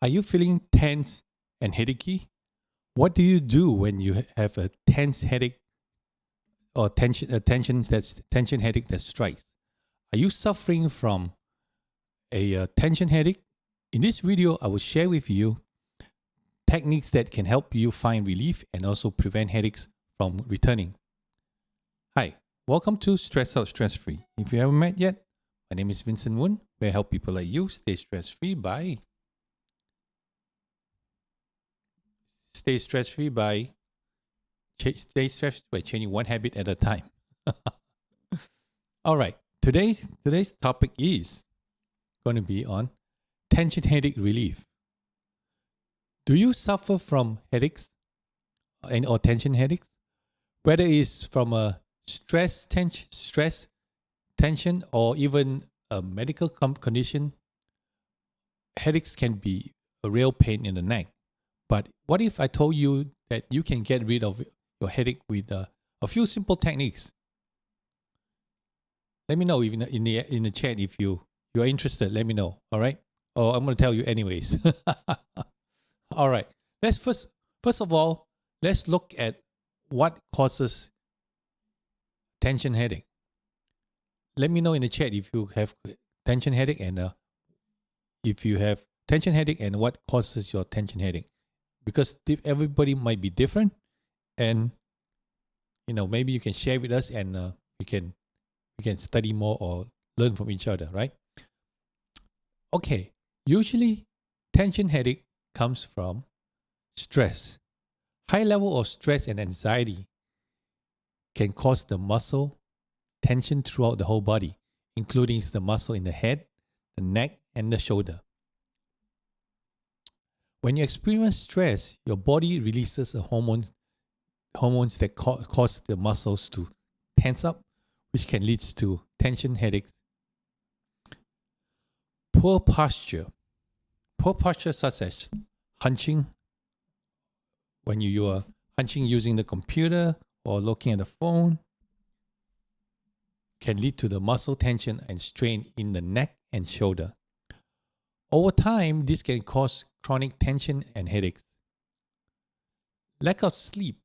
Are you feeling tense and headachy? What do you do when you have a tense headache or tension headache that strikes? Are you suffering from a tension headache? In this video, I will share with you techniques that can help you find relief and also prevent headaches from returning. Hi, welcome to Stress Out Stress Free. If you haven't met yet, my name is Vincent Woon, where I help people like you stay stress free by changing one habit at a time. All right, today's topic is going to be on tension headache relief. Do you suffer from headaches or tension headaches? Whether it's from a stress, tension, or even a medical condition, headaches can be a real pain in the neck. But what if I told you that you can get rid of your headache with a few simple techniques? Let me know in the chat if you're interested. Let me know. All right, or I'm going to tell you anyways. All right. Let's first of all, let's look at what causes tension headache. Let me know in the chat if you have tension headache and if you have tension headache and what causes your tension headache. Because everybody might be different, and maybe you can share with us and we can study more or learn from each other, right? Okay. Usually, tension headache comes from stress. High level of stress and anxiety can cause the muscle tension throughout the whole body, including the muscle in the head, the neck, and the shoulder. When you experience stress, your body releases hormones that cause the muscles to tense up, which can lead to tension headaches. Poor posture such as hunching, when you are hunching using the computer or looking at the phone, can lead to the muscle tension and strain in the neck and shoulder. Over time, this can cause chronic tension and headaches. Lack of sleep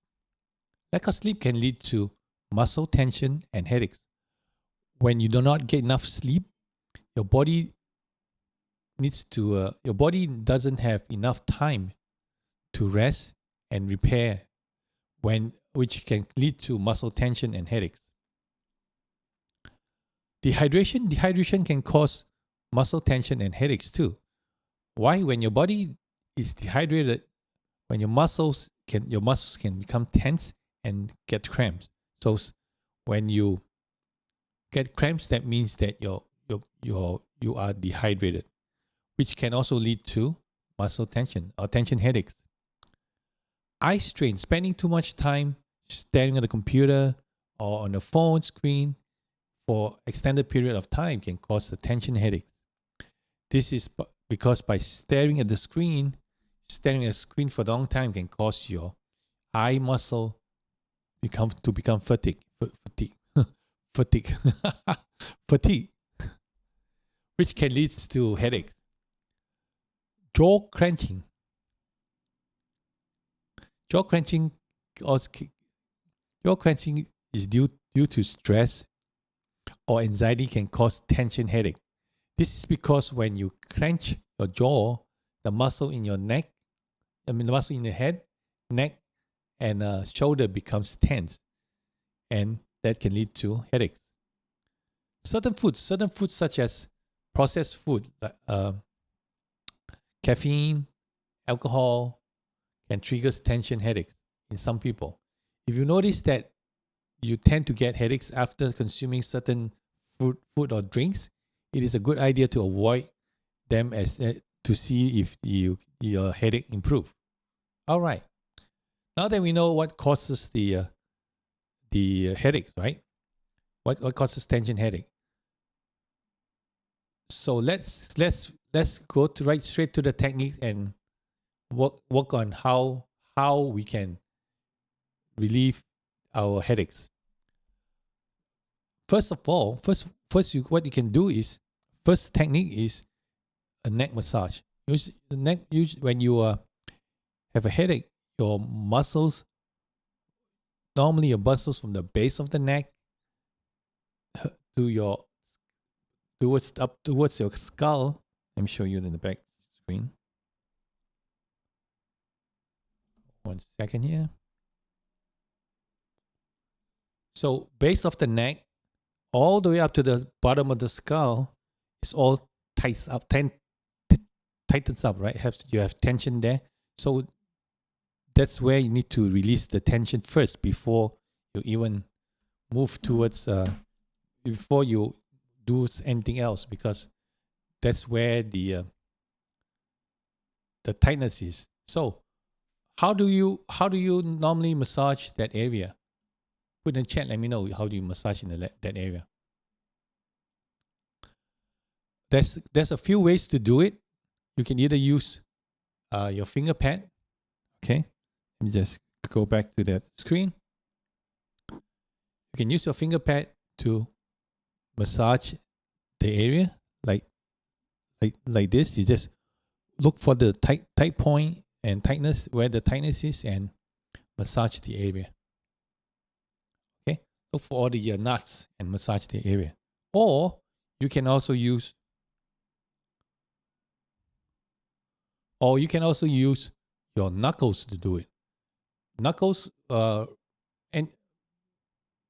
can lead to muscle tension and headaches. When you do not get enough sleep, your body doesn't have enough time to rest and repair, which can lead to muscle tension and headaches. Dehydration can cause muscle tension and headaches too. Why? When your body is dehydrated, when your muscles can become tense and get cramps. So when you get cramps, that means that you are dehydrated, which can also lead to muscle tension or tension headaches. Eye strain, spending too much time staring at the computer or on the phone screen for extended period of time can cause the tension headaches. This is because by staring at the screen for a long time can cause your eye muscle to become fatigue, which can lead to headaches. Jaw clenching is due to stress or anxiety can cause tension headache. This is because when you clench your jaw, the muscle in your neck, the muscle in your head, neck, and shoulder becomes tense, and that can lead to headaches. Certain foods such as processed food, caffeine, alcohol, can trigger tension headaches in some people. If you notice that you tend to get headaches after consuming certain food or drinks, it is a good idea to avoid them to see if your headache improve. All right. Now that we know what causes the headaches, right? What causes tension headache? So let's go straight to the techniques and work on how we can relieve our headaches. First of all, what you can do is, first technique is a neck massage. Use the neck. When you have a headache, your muscles, normally your muscles from the base of the neck to your towards your skull. Let me show you in the back screen. 1 second here. So base of the neck, all the way up to the bottom of the skull, is all tightens up, right? You have tension there. So that's where you need to release the tension first before you even move towards, before you do anything else, because that's where the tightness is. So how do you normally massage that area? Put in the chat, let me know how do you massage in that area. There's a few ways to do it. You can either use your finger pad. Okay, let me just go back to that screen. You can use your finger pad to massage the area like this. You just look for the tight point and tightness, where the tightness is, and massage the area. Okay, look for all the knots and massage the area. Or you can also use your knuckles to do it. Knuckles, and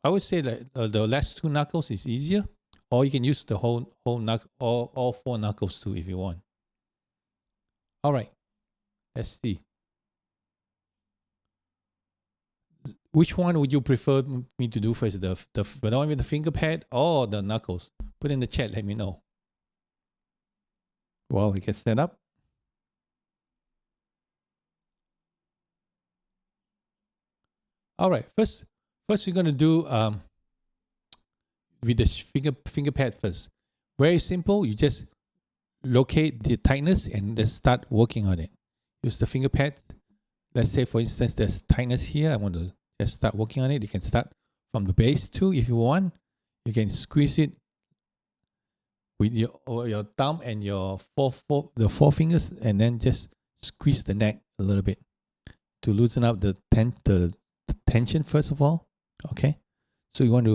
I would say that the last 2 knuckles is easier, or you can use the whole knuckle, all 4 knuckles too if you want. All right, let's see. Which one would you prefer me to do first? The one with the finger pad or the knuckles? Put in the chat, let me know. Well, I get set up. All right, first we're gonna do with the finger pad first. Very simple. You just locate the tightness and just start working on it. Use the finger pad. Let's say, for instance, there's tightness here. I want to just start working on it. You can start from the base too if you want. You can squeeze it with your thumb and your four fingers, and then just squeeze the neck a little bit to loosen up the tension first of all. Okay, so you want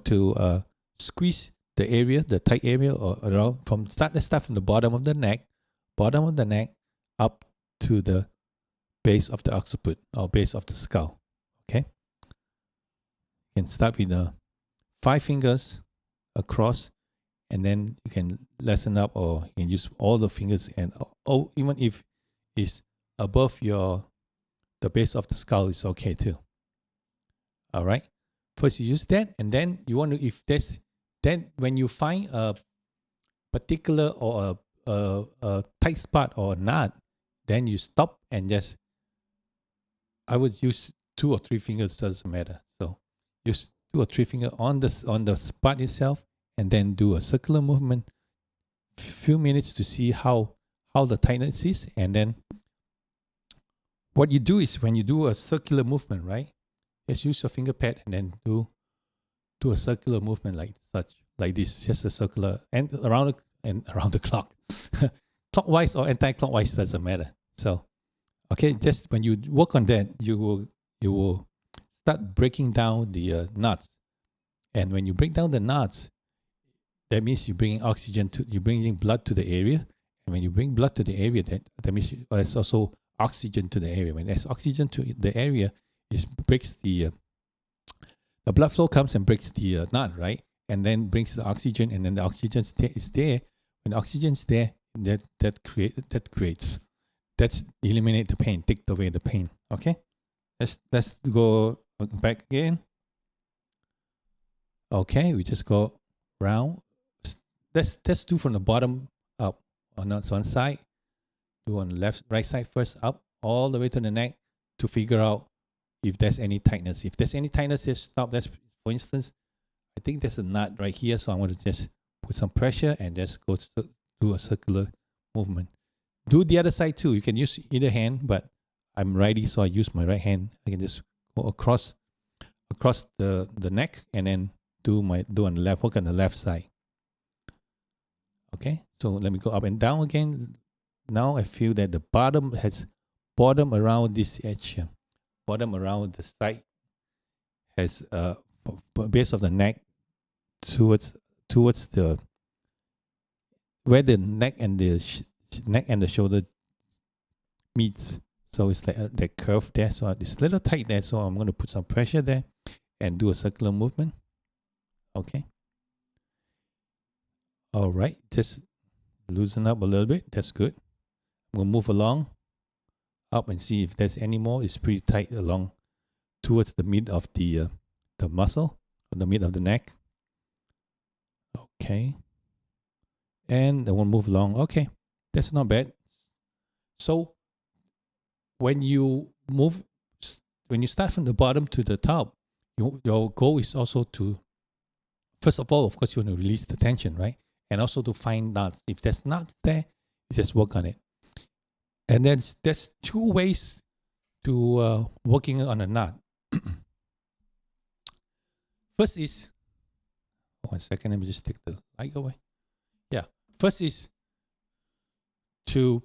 to squeeze the area, the tight area, or around let's start from the bottom of the neck up to the base of the occiput or base of the skull. Okay, you can start with the 5 fingers across, and then you can lessen up, or you can use all the fingers, and even if it's above the base of the skull is okay too. All right, first you use that, and then you want to, then when you find a particular or a tight spot or a knot, then you stop and just, I would use 2 or 3 fingers, doesn't matter. So use 2 or 3 fingers on the spot itself, and then do a circular movement, few minutes to see how the tightness is. And then what you do is, when you do a circular movement, right, just use your finger pad and then do a circular movement like this, just a circular, and around the clock. Clockwise or anti-clockwise, doesn't matter. So okay, just when you work on that, you will start breaking down the knots. And when you break down the knots, that means you're bringing blood to the area. And when you bring blood to the area, that means there's also oxygen to the area. When there's oxygen to the area, it breaks the blood flow comes and breaks the knot, right? And then brings the oxygen, and then the oxygen is there. When the oxygen is there, that's eliminate the pain, take away the pain. Okay, let's go back again. Okay, we just go round. Let's do from the bottom up. On one side, do on the right side first, up all the way to the neck, to figure out if there's any tightness. If there's any tightness, just stop. That's, for instance, I think there's a knot right here, so I want to just put some pressure and just go to do a circular movement. Do the other side too. You can use either hand, but I'm righty, so I use my right hand. I can just go across the neck, and then work on the left side. Okay, So let me go up and down again. Now I feel that the bottom has bottom around this edge here. Bottom around the side has base of the neck towards the where the neck and the shoulder meets. So it's like that curve there. So it's a little tight there. So I'm going to put some pressure there and do a circular movement. Okay. All right. Just loosen up a little bit. That's good. We'll move along up and see if there's any more. It's pretty tight along towards the mid of the muscle, or the mid of the neck. Okay. And then we'll move along. Okay. That's not bad. So when you start from the bottom to the top, your goal is also to, first of all, of course, you want to release the tension, right? And also to find knots. If there's knots there, you just work on it. And then there's two ways to working on a knot. First is, one second, let me just take the light away. Yeah, first is to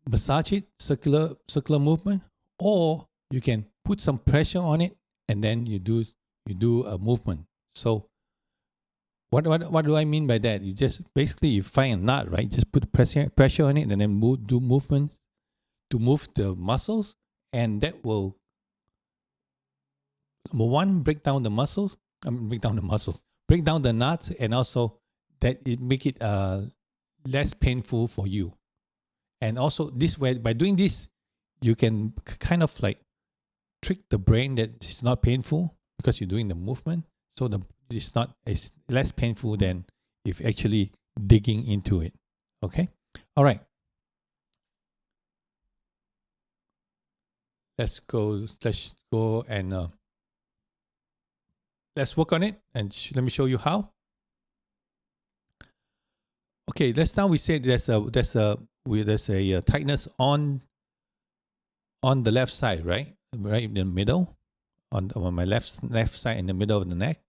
massage it, circular movement, or you can put some pressure on it and then you do a movement. So what do I mean by that? You just basically you find a knot, right? Just put pressure on it and then do movements to move the muscles, and that will, number one, break down the knots, and also that it make it less painful for you. And also this way, by doing this, you can kind of like trick the brain that it's not painful because you're doing the movement. So it's less painful than if actually digging into it. Okay? All right. Let's go and let's work on it, and let me show you how. Okay, now we said there's a tightness on the left side, right in the middle, on my left side in the middle of the neck.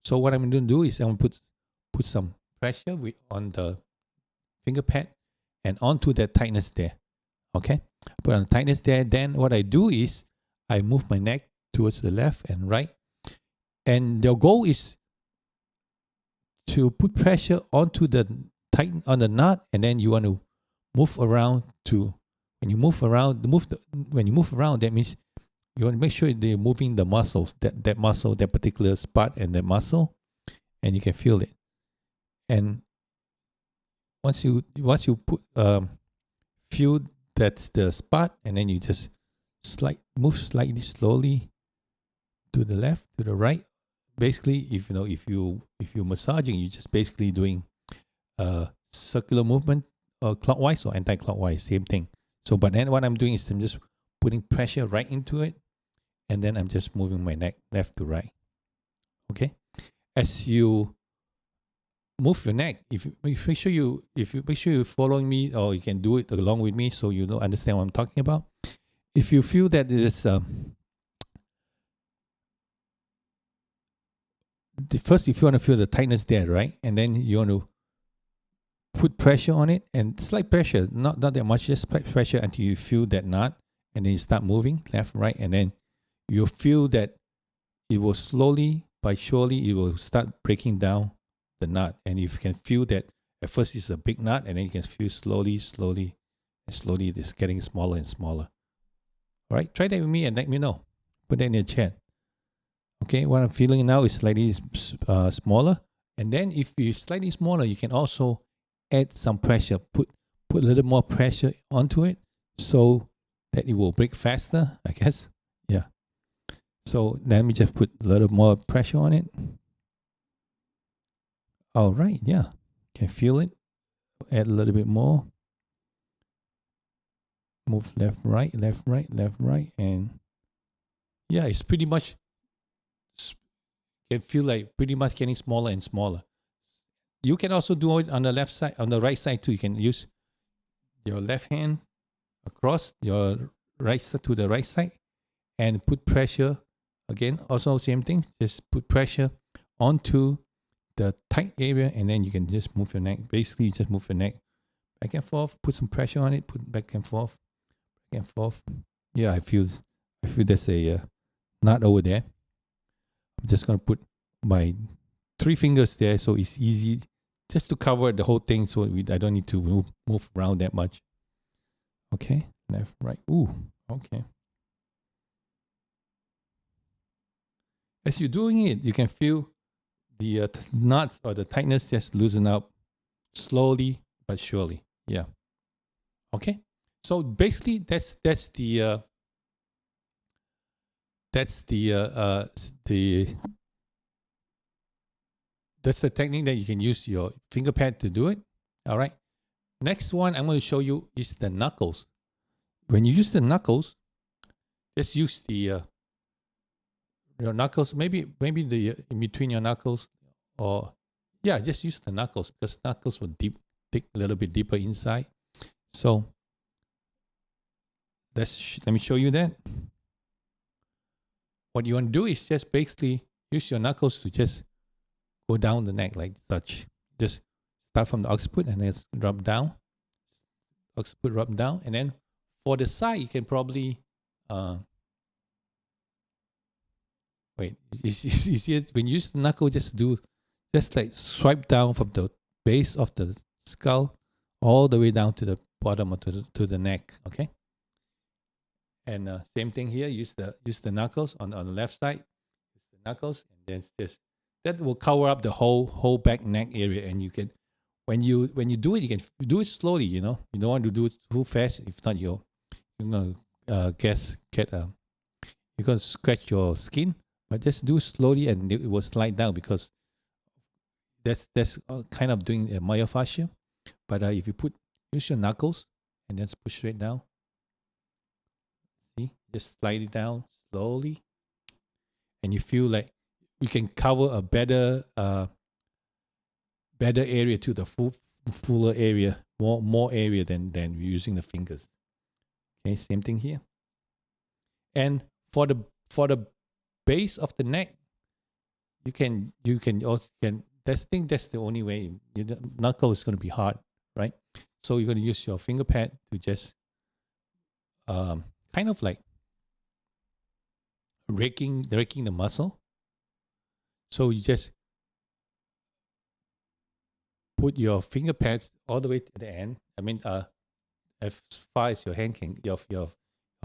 So what I'm going to do is I'm going to put some pressure on the finger pad and onto that tightness there. Okay, put on the tightness there. Then what I do is I move my neck towards the left and right, and the goal is to put pressure onto the on the knot, and then you want to move around when you move around, that means you want to make sure that you're moving the muscles, that muscle, that particular spot and that muscle, and you can feel it. And once you put feel that's the spot, and then you just move slightly slowly to the left, to the right. Basically, if you're massaging, you're just basically doing circular movement, clockwise or anti-clockwise, same thing. So, but then what I'm doing is I'm just putting pressure right into it, and then I'm just moving my neck left to right. Okay, as you move your neck, if you make sure you're following me, or you can do it along with me, so you understand what I'm talking about. If you feel that it's first, if you want to feel the tightness there, right, and then you want to put pressure on it, and slight pressure, not that much, just pressure until you feel that knot, and then you start moving left, right, and then you feel that it will slowly but surely it will start breaking down the knot, and you can feel that at first it's a big knot, and then you can feel slowly it's getting smaller and smaller. All right, try that with me and let me know. Put that in the chat. Okay, what I'm feeling now is slightly smaller, and then if it's slightly smaller, you can also add some pressure. Put a little more pressure onto it so that it will break faster, I guess. Yeah. So let me just put a little more pressure on it. All right, yeah. Can feel it. Add a little bit more. Move left, right, left, right, left, right. And yeah, it's pretty much, can feel like pretty much getting smaller and smaller. You can also do it on the left side, on the right side too. You can use your left hand across your right side to the right side and put pressure. Again, also same thing. Just put pressure onto the tight area, and then you can just move your neck. Basically, you just move your neck back and forth, put some pressure on it, put back and forth, back and forth. Yeah, I feel there's a knot over there. I'm just gonna put my 3 fingers there, so it's easy just to cover the whole thing, so I don't need to move around that much. Okay, left, right. Ooh, okay. As you're doing it, you can feel the knots or the tightness just loosen up slowly but surely. Yeah. Okay. So basically, that's the technique that you can use your finger pad to do it. All right. Next one I'm going to show you is the knuckles. When you use the knuckles, just use the your knuckles, maybe the in between your knuckles, or yeah, just use the knuckles, because knuckles will dig a little bit deeper inside. So let me show you that. What you want to do is just basically use your knuckles to just go down the neck like such. Just start from the occiput and then rub down. Occiput, rub down, and then for the side you can probably wait. You see it? When you use the knuckle, just like swipe down from the base of the skull all the way down to the bottom or to the neck. Okay. And same thing here. Use the knuckles on the left side. Use the knuckles, and then just that will cover up the whole back neck area. And you can, when you do it, you can do it slowly. You know, you don't want to do it too fast. If not, you're gonna you're gonna scratch your skin. But just do it slowly, and it will slide down, because that's kind of doing a myofascia. But if you use your knuckles and then push straight down. See, just slide it down slowly, and you feel like you can cover a better area to the fuller area, more area than using the fingers. Okay, same thing here. And for the base of the neck, you can that's the only way. The knuckle is going to be hard, right? So you're going to use your finger pad to just kind of like raking the muscle. So you just put your finger pads all the way to the end. I mean, as far as your hand can, your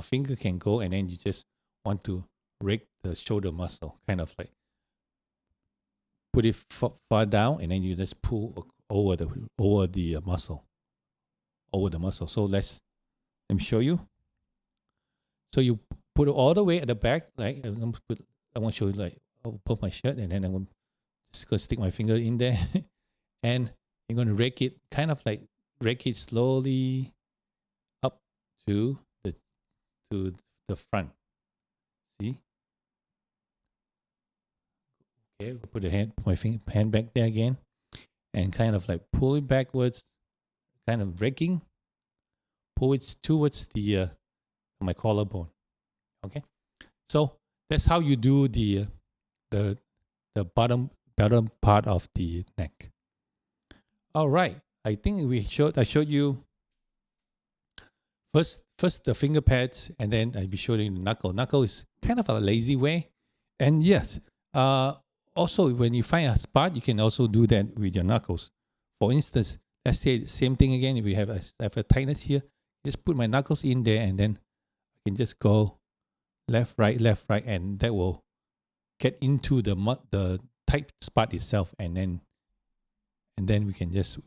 finger can go, and then you just want to rake the shoulder muscle, kind of like put it far down, and then you just pull over the muscle. So let me show you. So you put it all the way at the back. Like I want to show you, like I'll put my shirt, and then I'm just gonna stick my finger in there, and you're gonna rake it, kind of like rake it slowly up to the front. See? Okay, we'll put my hand back there again, and kind of like pull it backwards, kind of raking, pull it towards my collarbone. Okay, so that's how you do the bottom part of the neck. All right, I think I showed you first the finger pads, and then I be showing the knuckle. Knuckle is kind of a lazy way, and yes, also when you find a spot, you can also do that with your knuckles. For instance, let's say the same thing again. If we have a tightness here, just put my knuckles in there, and then I can just go left, right, and that will get into the tight spot itself, and then we can just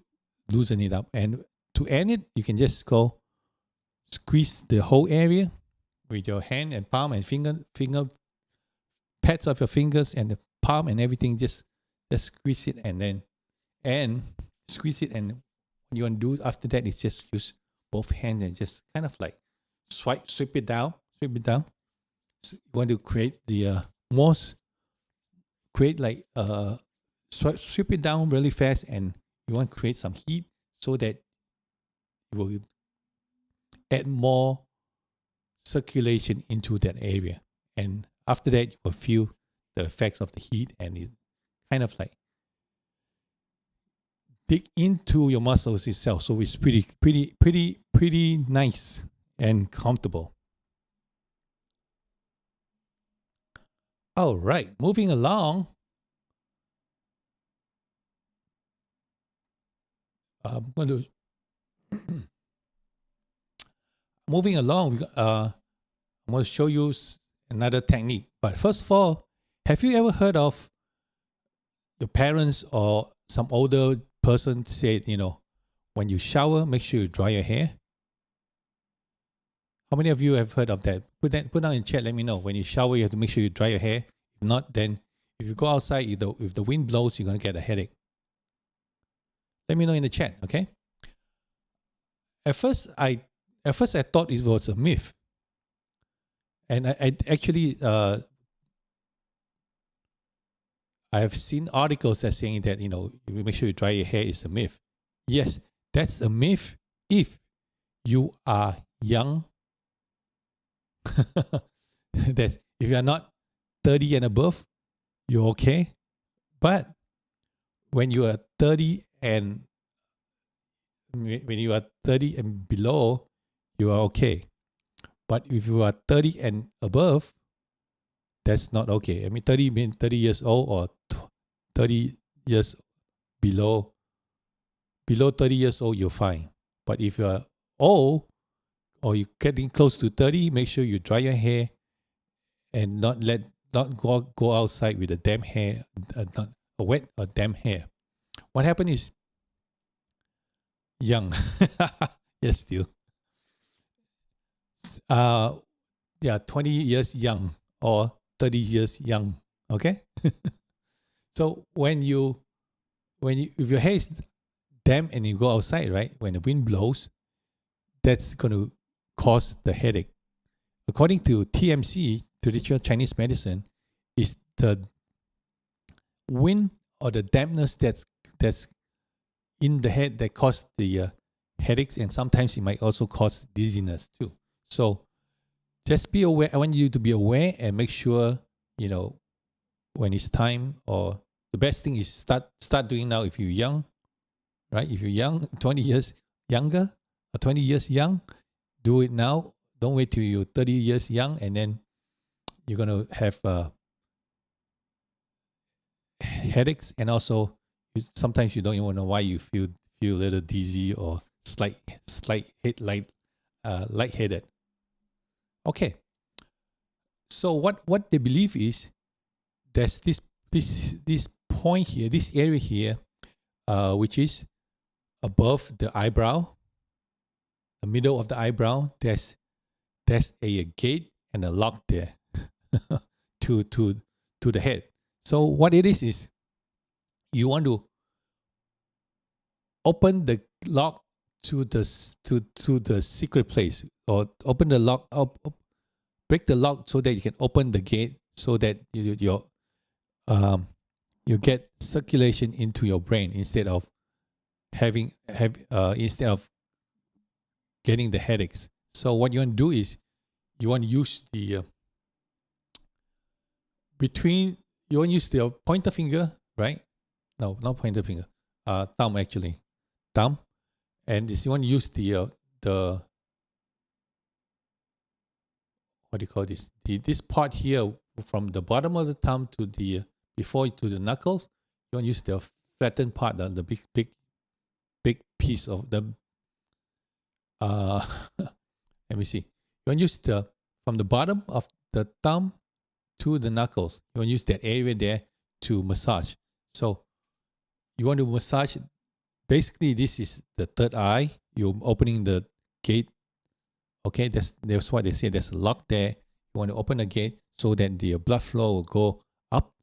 loosen it up. And to end it, you can just go squeeze the whole area with your hand and palm and finger pads of your fingers and the palm and everything. Just squeeze it, and squeeze it. And what you want to do after that is just use both hands and just kind of like sweep it down. So you want to create the sweep it down really fast, and you want to create some heat so that you will add more circulation into that area. And after that, you will feel the effects of the heat, and it kind of like dig into your muscles itself. So it's pretty nice and comfortable. All right, moving along. I'm going to moving along. I'm going to show you another technique. But first of all, have you ever heard of your parents or some older person said, when you shower, make sure you dry your hair? How many of you have heard of that? Put down in chat. Let me know. When you shower, you have to make sure you dry your hair. If not, then if you go outside, if the wind blows, you're going to get a headache. Let me know in the chat, okay? At first I thought it was a myth. And I actually, I have seen articles that saying that, if you make sure you dry your hair is a myth. Yes, that's a myth if you are young. That's if you are not 30 and above, you're okay. But when you are 30 and below, you are okay. But if you are 30 and above, that's not okay. I mean, 30 means 30 years old or 30 years below 30 years old, you're fine. But if you're old or you're getting close to 30, make sure you dry your hair and not go outside with a damp hair, not a wet or damp hair. What happened is young. Yes, still. 20 years young or 30 years young. Okay. So if your hair is damp and you go outside, right, when the wind blows, that's going to cause the headache. According to TMC, traditional Chinese medicine, is the wind or the dampness that's in the head that cause the headaches, and sometimes it might also cause dizziness too. So just be aware. I want you to be aware and make sure, when it's time, or the best thing is start doing now if you're young, right? If you're young, 20 years younger or 20 years young, do it now. Don't wait till you're 30 years young and then you're going to have headaches, and also sometimes you don't even know why you feel a little dizzy or slight lightheaded. Okay. So what they believe is there's this point here, this area here, which is above the eyebrow, the middle of the eyebrow. There's a gate and a lock there to the head. So what it is you want to open the lock to the secret place, or open the lock up, break the lock so that you can open the gate, so that you get circulation into your brain instead of instead of getting the headaches. So what you want to do is you want to use the you want to use the pointer finger, right? No, not pointer finger. Thumb actually. Thumb. And you want to use the what do you call this? This part here, from the bottom of the thumb to the to the knuckles. You want to use the flattened part, the big piece of the let me see. You want to use from the bottom of the thumb to the knuckles. You want to use that area there to massage. So you want to massage. Basically, this is the third eye. You're opening the gate. Okay, that's what they say. There's a lock there. You want to open the gate so that the blood flow will go up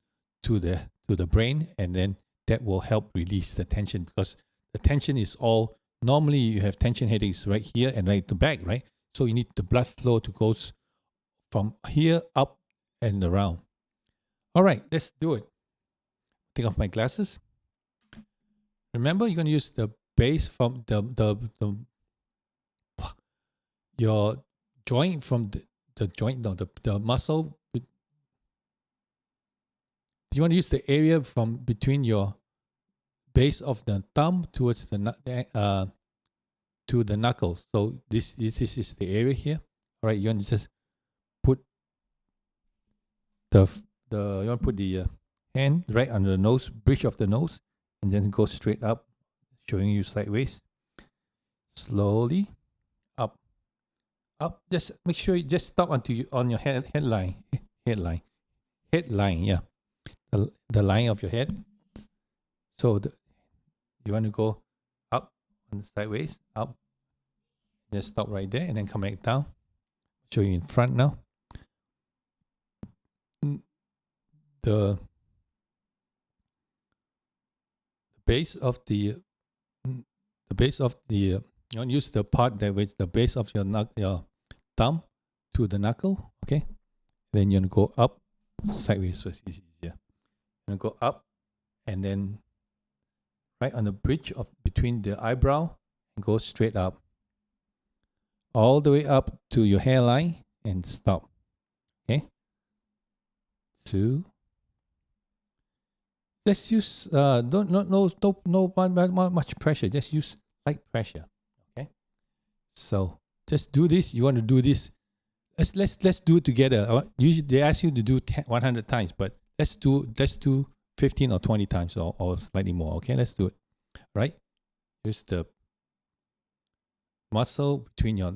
to the brain, and then that will help release the tension, because the tension is all, normally you have tension headaches right here and right at the back, right? So you need the blood flow to go from here up and around. All right, let's do it. Take off my glasses. Remember, you're going to use the base from your joint, from the joint, no, the muscle. You want to use the area from between your base of the thumb towards to the knuckles. So this is the area here. All right, you want to just put the hand right under the nose, bridge of the nose, and then go straight up, showing you sideways. Slowly up. Just make sure you just stop until you on your headline. Yeah, the line of your head. So you want to go up on the sideways, up. Just stop right there and then come back down. Show you in front now. The base of the you want to use the part that with the base of your thumb to the knuckle. Okay, then you want to go up sideways, so it's easier. You want to go up and then right on the bridge of between the eyebrow and go straight up, all the way up to your hairline and stop. Okay, 2. Let's use don't no much pressure. Just use light pressure. Okay, so just do this. You want to do this. Let's do it together. Usually they ask you to do 100 times, but let's do 15 or 20 times or slightly more. Okay, let's do it. Right, here's the muscle between your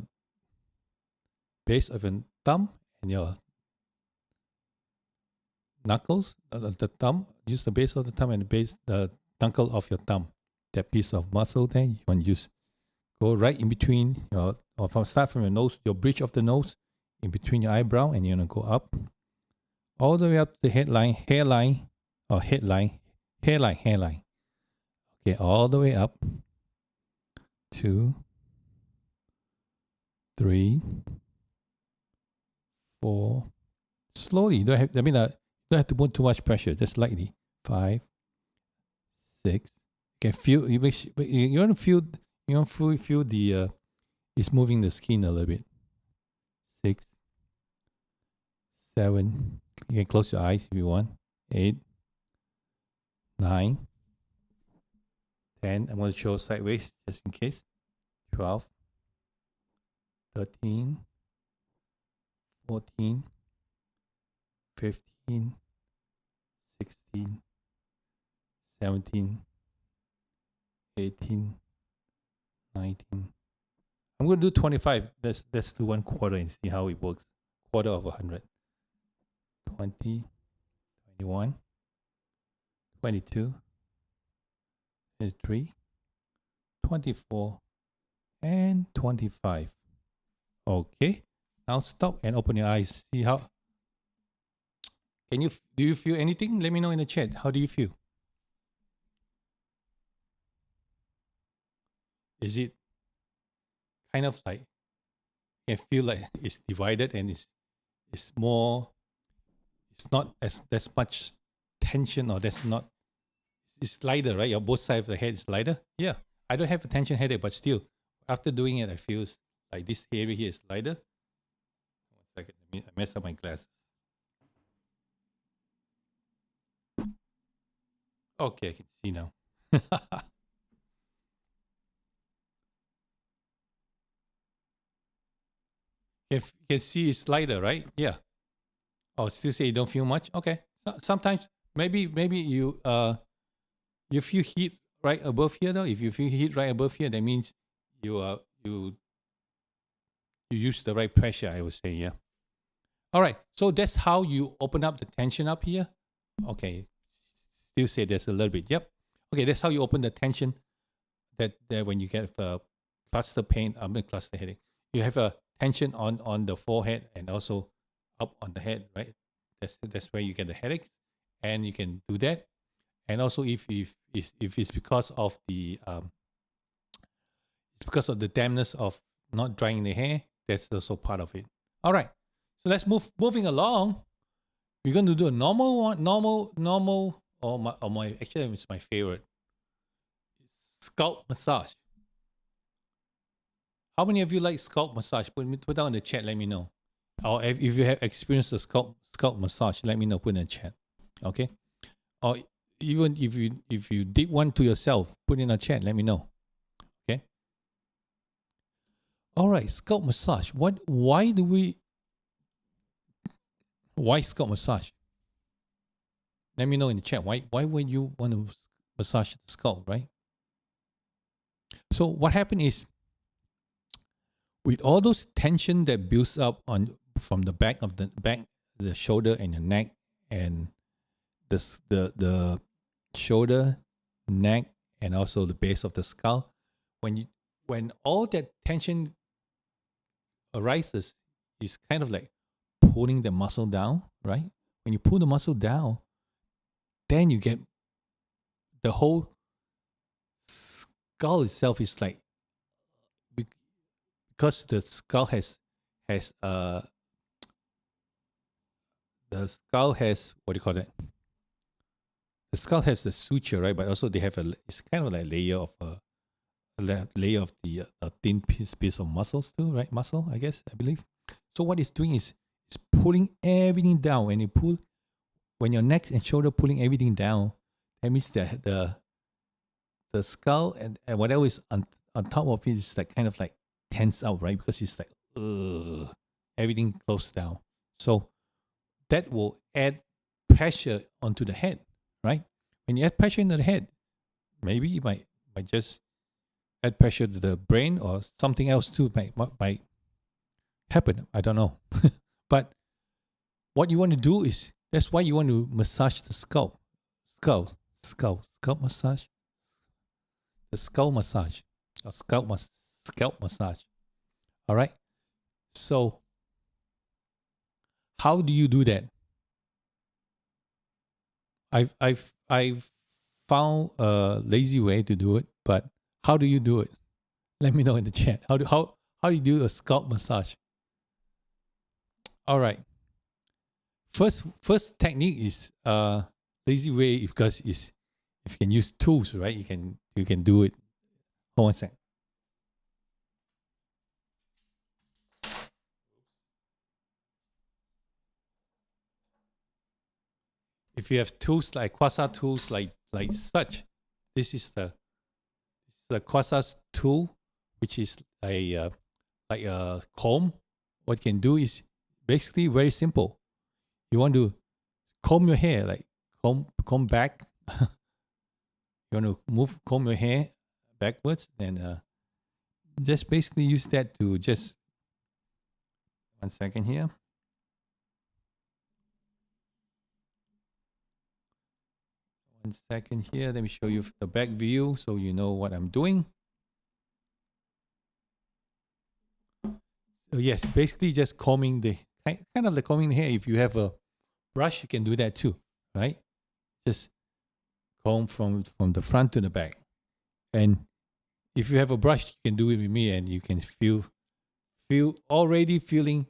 base of your thumb and your knuckles. The thumb, use the base of the thumb and the knuckle of your thumb. That piece of muscle there, you want to use. Go right in between start from your nose, your bridge of the nose, in between your eyebrow, and you're gonna go up, all the way up to the hairline. Okay, all the way up. 2, 3, 4. Slowly. You don't have to put too much pressure. Just lightly. 5, 6. You can feel. You want to feel. You want to feel the. It's moving the skin a little bit. 6, 7. You can close your eyes if you want. 8, 9, 10. I'm going to show sideways just in case. 12, 13, 14, 15, 16, 17, 18, 19. I'm going to do 25. Let's do 1/4 and see how it works. 1/4 of 100. 20, 21, 22, 23, 24, and 25. Okay. Now stop and open your eyes. See how. Do you feel anything? Let me know in the chat. How do you feel? Is it kind of like I feel like it's divided and it's more, it's not as much tension, or it's lighter, right? Your both sides of the head is lighter. Yeah, I don't have a tension headache, but still, after doing it, I feel like this area here is lighter. 1 second, I messed up my glasses. Okay, I can see now. If you can see it's lighter, right? Yeah. Oh, still say you don't feel much? Okay. Sometimes maybe you feel heat right above here though. If you feel heat right above here, that means you use the right pressure, I would say, yeah. All right. So that's how you open up the tension up here. Okay. Still say there's a little bit. Yep. Okay, that's how you open the tension that when you get cluster pain, cluster headache. You have a tension on the forehead and also up on the head, right? That's where you get the headaches, and you can do that. And also if it's because of the dampness of not drying the hair, that's also part of it. All right, so let's moving along. We're going to do a normal one, actually it's my favorite, scalp massage. How many of you like scalp massage? Put down in the chat, let me know. Or if you have experienced a scalp massage, let me know, put in the chat. Okay? Or even if you did one to yourself, put in a chat. Let me know. Okay. All right. Scalp massage. Why scalp massage? Let me know in the chat. Why would you want to massage the scalp, right? So what happened is, with all those tension that builds up from the back of the shoulder and the neck, and the shoulder, neck, and also the base of the skull, when all that tension arises, it's kind of like pulling the muscle down, right? When you pull the muscle down, then you get the whole skull itself is like, because the skull has the skull has, what do you call that? The skull has the suture, right? But also they have it's kind of like layer of the thin piece of muscles too, right? Muscle, I guess, I believe. So what it's doing is it's pulling everything down. When your neck and shoulder pulling everything down, that means that the skull and whatever is on top of it is like kind of like tense out, right? Because it's like everything closed down. So that will add pressure onto the head, right? When you add pressure into the head, maybe you might just add pressure to the brain, or something else too might happen. I don't know. But what you want to do is, that's why you want to massage the scalp massage, the skull massage, or scalp massage. All right. So how do you do that? I've found a lazy way to do it, but how do you do it? Let me know in the chat. How do you do a scalp massage? All right. First technique is lazy way, because if you can use tools, right? You can do it. Hold on a sec. If you have tools like Quasar tools like such, this is the Quasar tool, which is like a comb. What you can do is basically very simple. You want to comb your hair, like comb back. You want to comb your hair backwards, and just basically use that to just, 1 second here. One second here. Let me show you the back view so you know what I'm doing. So yes, basically just combing the kind of like combing the hair. If you have a brush, you can do that too, right? Just comb from the front to the back. And if you have a brush, you can do it with me, and you can feel already feeling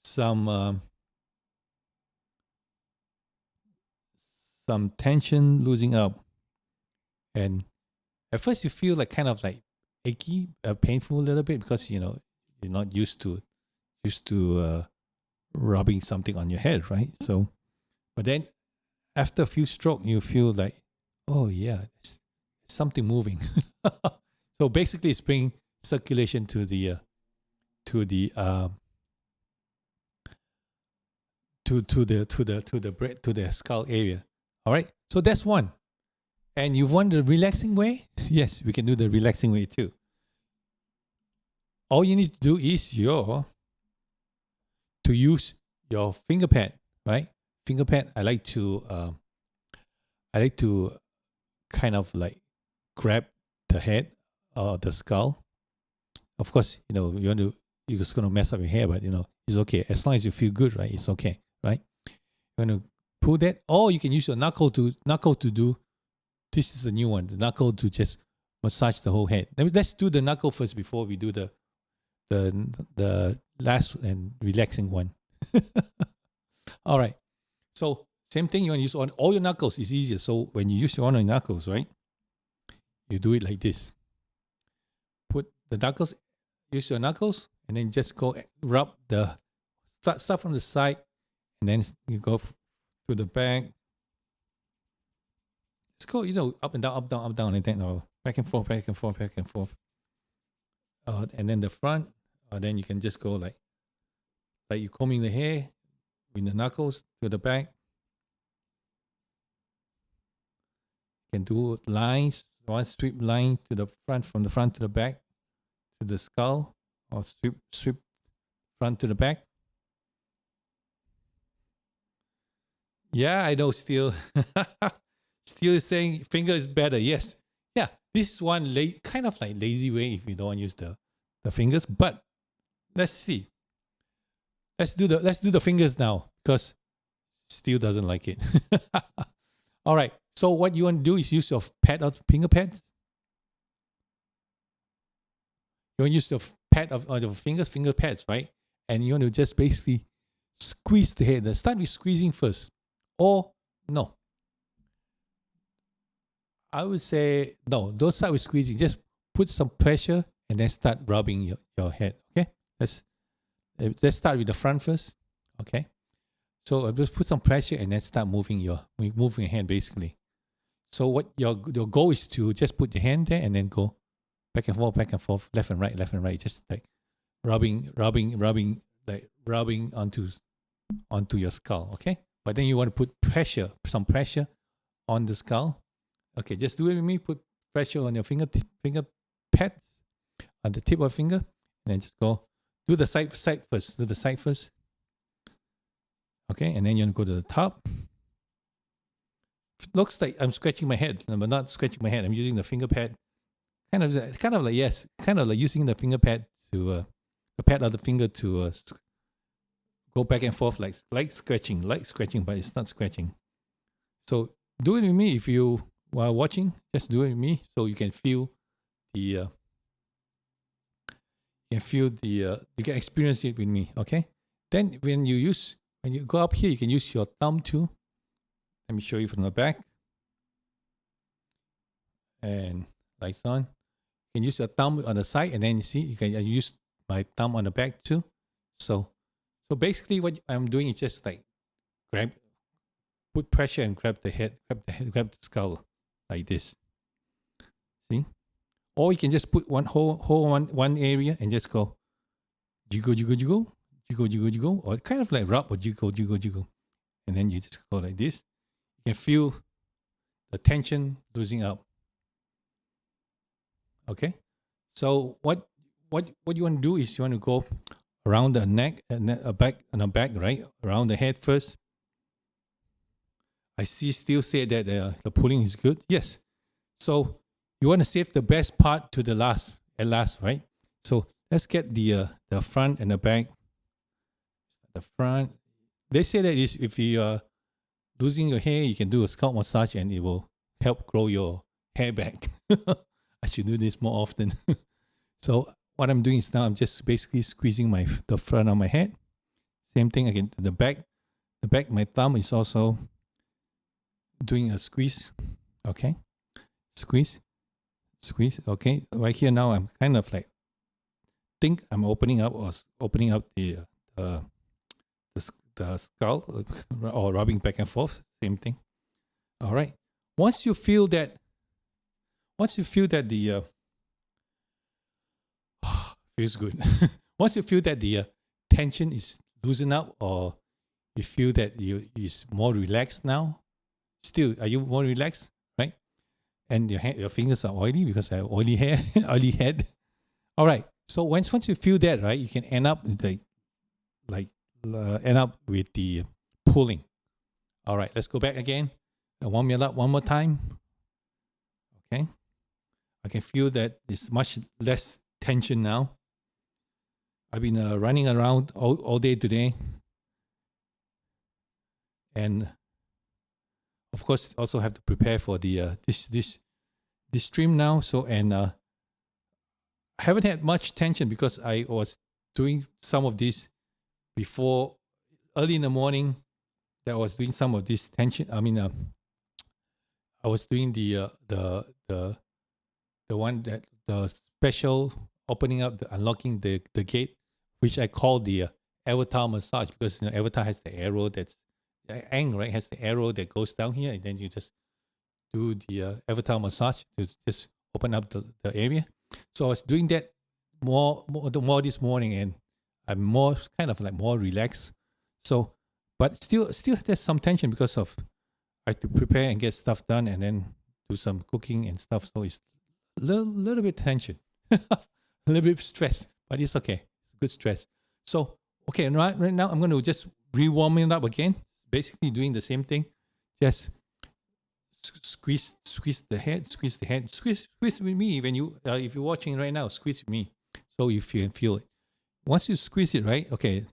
some tension losing up. And at first you feel like kind of like achy, painful a little bit, because you're not used to rubbing something on your head, right? So, but then after a few strokes, you feel like, oh yeah, it's something moving. So basically, it's bringing circulation to the skull area. All right. So that's one. And you want the relaxing way? Yes, we can do the relaxing way too. All you need to do is to use your finger pad, right? Finger pad. I like to kind of like grab the head or the skull. Of course, you're just gonna mess up your hair, but it's okay as long as you feel good, right? It's okay, right? You want to pull that, or you can use your knuckle to do. This is the new one, the knuckle, to just massage the whole head. Let's do the knuckle first before we do the last and relaxing one. All right. So same thing, you want to use on all your knuckles. It's easier. So when you use your knuckles, right, you do it like this. Put the knuckles, use your knuckles, and then just go rub start from the side, and then you go to the back, Just go, up and down, up, down, up, down, like that. Or back and forth, back and forth, back and forth. And then the front, then you can just go like you're combing the hair with the knuckles to the back. You can do lines, one strip line to the front, from the front to the back, to the skull, or strip front to the back. Yeah, I know. Still is saying finger is better. Yes. Yeah, this is one kind of like lazy way if you don't use the fingers. But let's see. Let's do the fingers now, because still doesn't like it. All right. So what you want to do is use your finger pads. You want to use the pad of the finger pads, right? And you want to just basically squeeze the head. Start with squeezing first. Or no. I would say no. Don't start with squeezing. Just put some pressure and then start rubbing your head. Okay. Let's start with the front first. Okay. So just put some pressure and then start moving your hand basically. So what your goal is to just put your hand there and then go back and forth, left and right, just like rubbing onto your skull. Okay. But then you want to put some pressure on the skull. Okay, just do it with me. Put pressure on your finger pads, on the tip of your finger, and then just go. Do the side first. Do the side first. Okay, and then you want to go to the top. It looks like I'm scratching my head, but not scratching my head. I'm using the finger pad. Kind of like using the finger pad to the pad of the finger to go back and forth like scratching, but it's not scratching. So do it with me if you while watching. Just do it with me so you can feel you can experience it with me. Okay. Then when you go up here, you can use your thumb too. Let me show you from the back. And lights on. You can use your thumb on the side, and then you can use my thumb on the back too. So basically what I'm doing is just like put pressure and grab the head, grab the skull like this. See? Or you can just put one area and just go jiggle, or kind of like rub or jiggle. And then you just go like this. You can feel the tension losing up. Okay? So what you want to do is you want to go around the neck and back, right? Around the head first. I still say that the pulling is good. Yes. So you want to save the best part to the last, right? So let's get the front and the back. The front. They say that if you are losing your hair, you can do a scalp massage and it will help grow your hair back. I should do this more often. So what I'm doing is now I'm just basically squeezing the front of my head. Same thing again. The back, my thumb is also doing a squeeze. Okay. Squeeze. Okay. Right here now I'm kind of like think I'm opening up the skull or rubbing back and forth. Same thing. All right. Once you feel that the feels good. Once you feel that the tension is loosened up, or you feel that is more relaxed now, still, are you more relaxed, right? And your fingers are oily because I have oily hair, oily head. All right. So once you feel that, right, you can end up with the pulling. All right. Let's go back again. Warm it up one more time. Okay. I can feel that it's much less tension now. I've been running around all day today, and of course also have to prepare for the this stream now. So I haven't had much tension because I was doing some of this before early in the morning. That I was doing some of this tension. I mean, I was doing the one that the special opening up, unlocking the gate, which I call the avatar massage, because avatar has the arrow that's Aang, right? Has the arrow that goes down here, and then you just do the avatar massage to just open up the area. So I was doing that more this morning, and I'm more kind of like more relaxed. So, but still there's some tension because of I have to prepare and get stuff done, and then do some cooking and stuff. So it's little bit tension, a little bit stress, but it's okay. It's good stress. So okay, right now I'm going to just re-warm it up again. Basically doing the same thing. Just squeeze the head, squeeze with me. When you if you're watching right now, squeeze with me, so you can feel it. Once you squeeze it, right? Okay,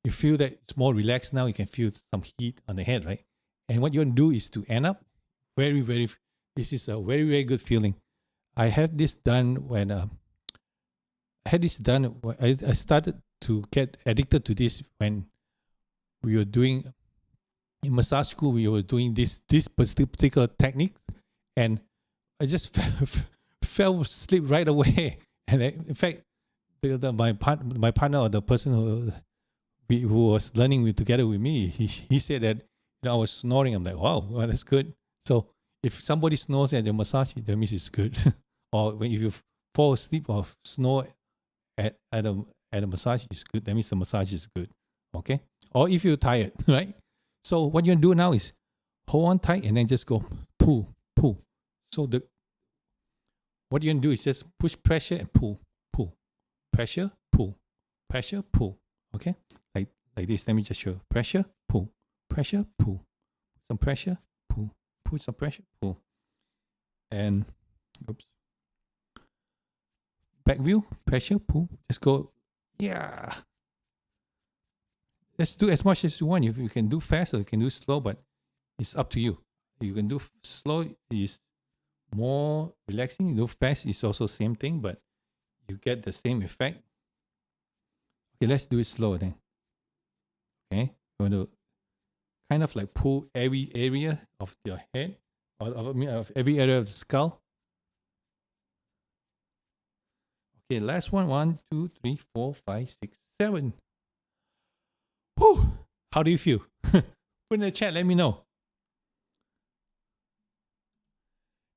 you feel that it's more relaxed now. You can feel some heat on the head, right? And what you want to do is to end up very. This is a very good feeling. I had this done when I started to get addicted to this when we were doing in massage school. We were doing this particular technique, and I just fell asleep right away. And in fact, my partner or the person who was learning together with me, he said that I was snoring. I'm like, wow, well, that's good. So if somebody snores at the massage, that means it's good. Or if you fall asleep or snore at a massage, it's good. That means the massage is good. Okay. Or if you're tired, right? So what you're gonna do now is hold on tight and then just go pull. So what you're gonna do is just push pressure and pull. Pressure, pull. Okay? Like this. Let me just show. Pressure, pull. Some pressure, pull. Put some pressure, pull. And oops. Back view, pressure, pull. Just go. Yeah. Just do as much as you want. If you can do fast or you can do slow, but it's up to you. You can do slow, is more relaxing. You do fast, it's also same thing, but you get the same effect. Okay, let's do it slow then. Okay, you want to kind of like pull every area of your head, or of every area of the skull. Okay, last one. 1, 2, 3, 4, 5, 6, 7. Whew. How do you feel? Put in the chat, let me know.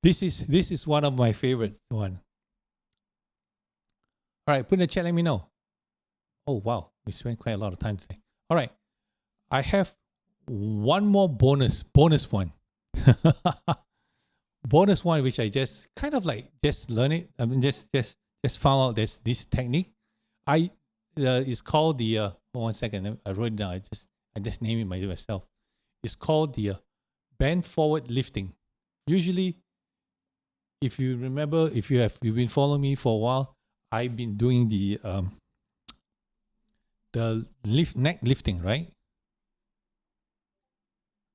This is one of my favorite one. All right, put in the chat, let me know. Oh wow, we spent quite a lot of time today. All right, I have one more bonus one. Bonus one, which I just kind of like just learn it. I mean, just found out there's this technique. It's called the. 1 second, I wrote it down. I just named it myself. It's called the bend forward lifting. Usually, if you remember, if you've been following me for a while, I've been doing the neck lifting, right?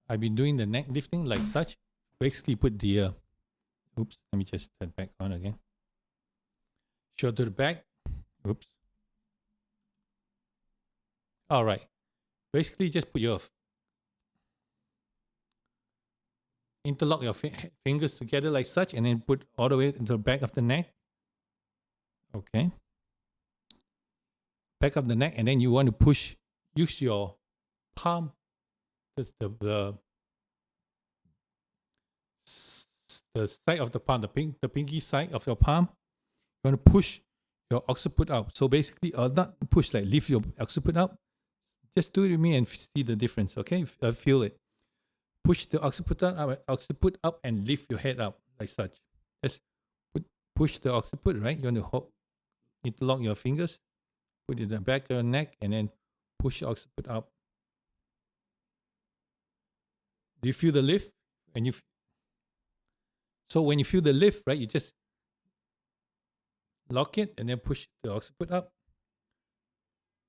I've been doing the neck lifting like such. Basically, put the oops. Let me just turn back on again. Shoulder to the back. Oops. All right. Basically, just put your interlock your fingers together like such, and then put all the way into the back of the neck. Okay. Back of the neck, and then you want to push. Use your palm, the side of the palm, the pinky side of your palm. You want to push your occiput up. So basically, not push, like lift your occiput up. Just do it with me and see the difference, okay? Feel it. Push the occiput up and lift your head up like such. Just push the occiput, right? You want to interlock your fingers, put it in the back of your neck, and then push your occiput up. Do you feel the lift? So when you feel the lift, right, you just lock it and then push the occiput up.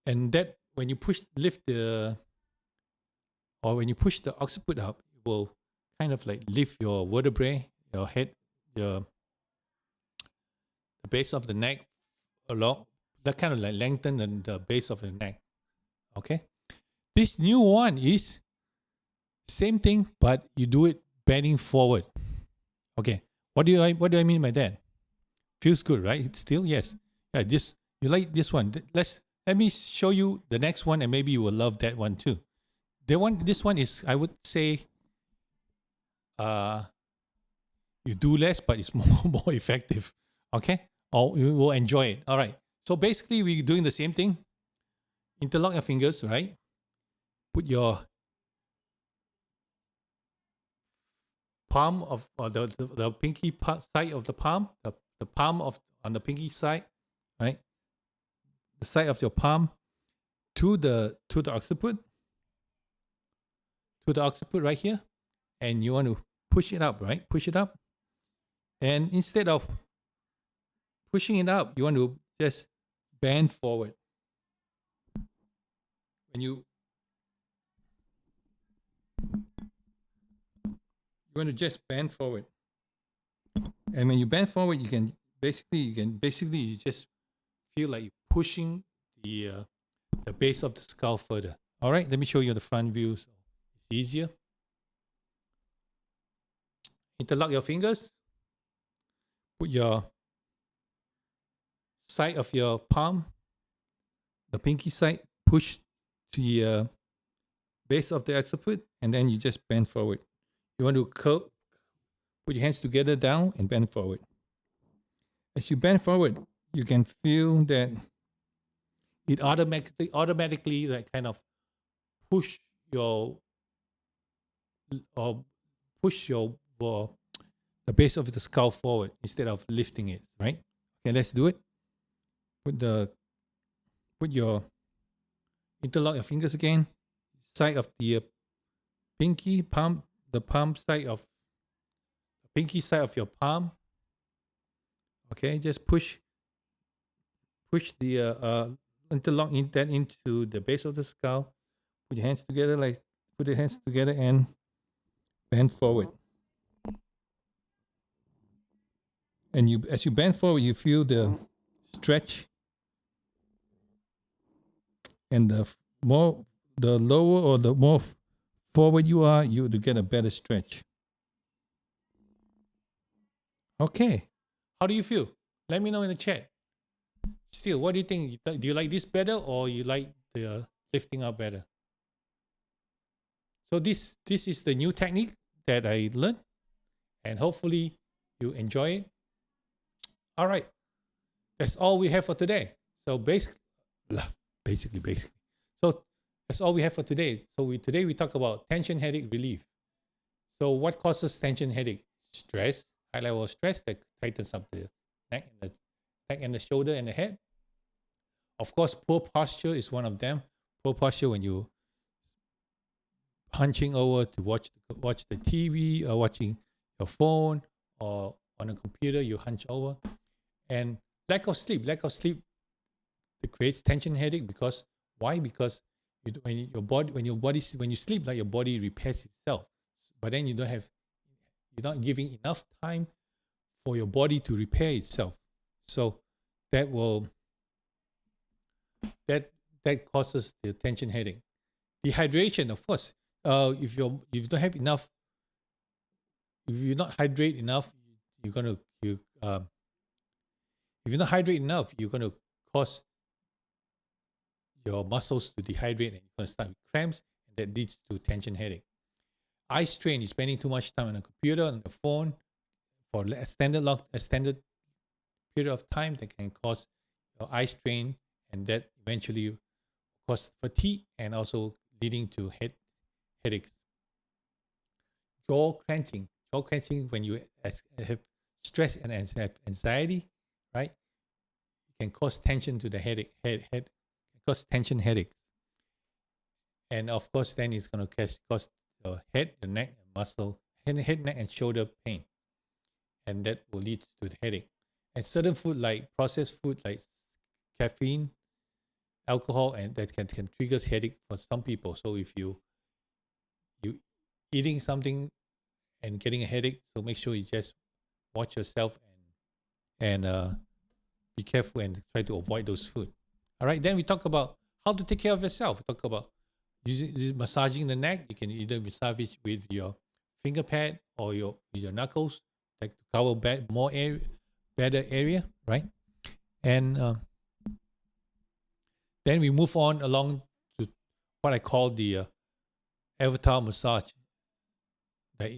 And that when you push the occiput up, it will kind of like lift your vertebrae, your head, the base of the neck along. That kind of like lengthen the base of the neck. Okay. This new one is same thing, but you do it bending forward. Okay. What do I mean by that? Feels good, right? Still, yes. Yeah. You like this one? Let me show you the next one, and maybe you will love that one too. This one is, I would say, you do less, but it's more effective. Okay, or you will enjoy it. All right. So basically, we're doing the same thing. Interlock your fingers, right? Put your palm of the pinky side of the palm, the palm of on the pinky side, right? The side of your palm to the occiput, right here, and you want to push it up, right? Push it up, and instead of pushing it up, you want to just bend forward. When you want to just bend forward, and when you bend forward, you just feel like you're pushing the base of the skull further. All right, let me show you the front view so it's easier. Interlock your fingers. Put your side of your palm, the pinky side, push to the base of the occiput, and then you just bend forward. You want to curl, put your hands together down and bend forward. As you bend forward, you can feel that it automatically like kind of push your the base of the skull forward instead of lifting it, right? Okay, let's do it. Interlock your fingers again. Side of the pinky palm, the pinky side of your palm. Okay, just push the interlock that into the base of the skull. Put your hands together and bend forward. And as you bend forward, you feel the stretch. And the lower or the more forward you are, you to get a better stretch. Okay, how do you feel? Let me know in the chat. Still, what do you think? Do you like this better or you like the lifting up better? So this is the new technique that I learned, and hopefully you enjoy it. All right, that's all we have for today. So basically. So that's all we have for today. So today we talk about tension headache relief. So what causes tension headache? Stress, high level of stress that tightens up the neck and the shoulder and the head. Of course, poor posture is one of them. Poor posture when you hunching over to watch the TV or watching your phone or on a computer, you hunch over. And lack of sleep. It creates tension headache because why? Because when you sleep, like your body repairs itself, but then you're not giving enough time for your body to repair itself. So that causes the tension headache. Dehydration, of course. If you don't have enough, if you're not hydrate enough, if you're not hydrate enough, you're gonna cause your muscles to dehydrate and you're going to start with cramps, and that leads to tension headache. Eye strain, you're spending too much time on the computer, on the phone for a extended period of time, that can cause your eye strain, and that eventually cause fatigue and also leading to headaches. Jaw clenching when you have stress and have anxiety, right? It can cause tension to the headache, cause tension headaches. And of course, then it's going to cause the head, the neck, muscle, head, neck, and shoulder pain. And that will lead to the headache. And certain food like processed food like caffeine, alcohol, and that can trigger headache for some people. So if you eating something and getting a headache, so make sure you just watch yourself and be careful and try to avoid those food. All right, then we talk about how to take care of yourself. We talk about using massaging the neck. You can either massage it with your finger pad or your knuckles, like to cover better area, right? And then we move on along to what I call the avatar massage. That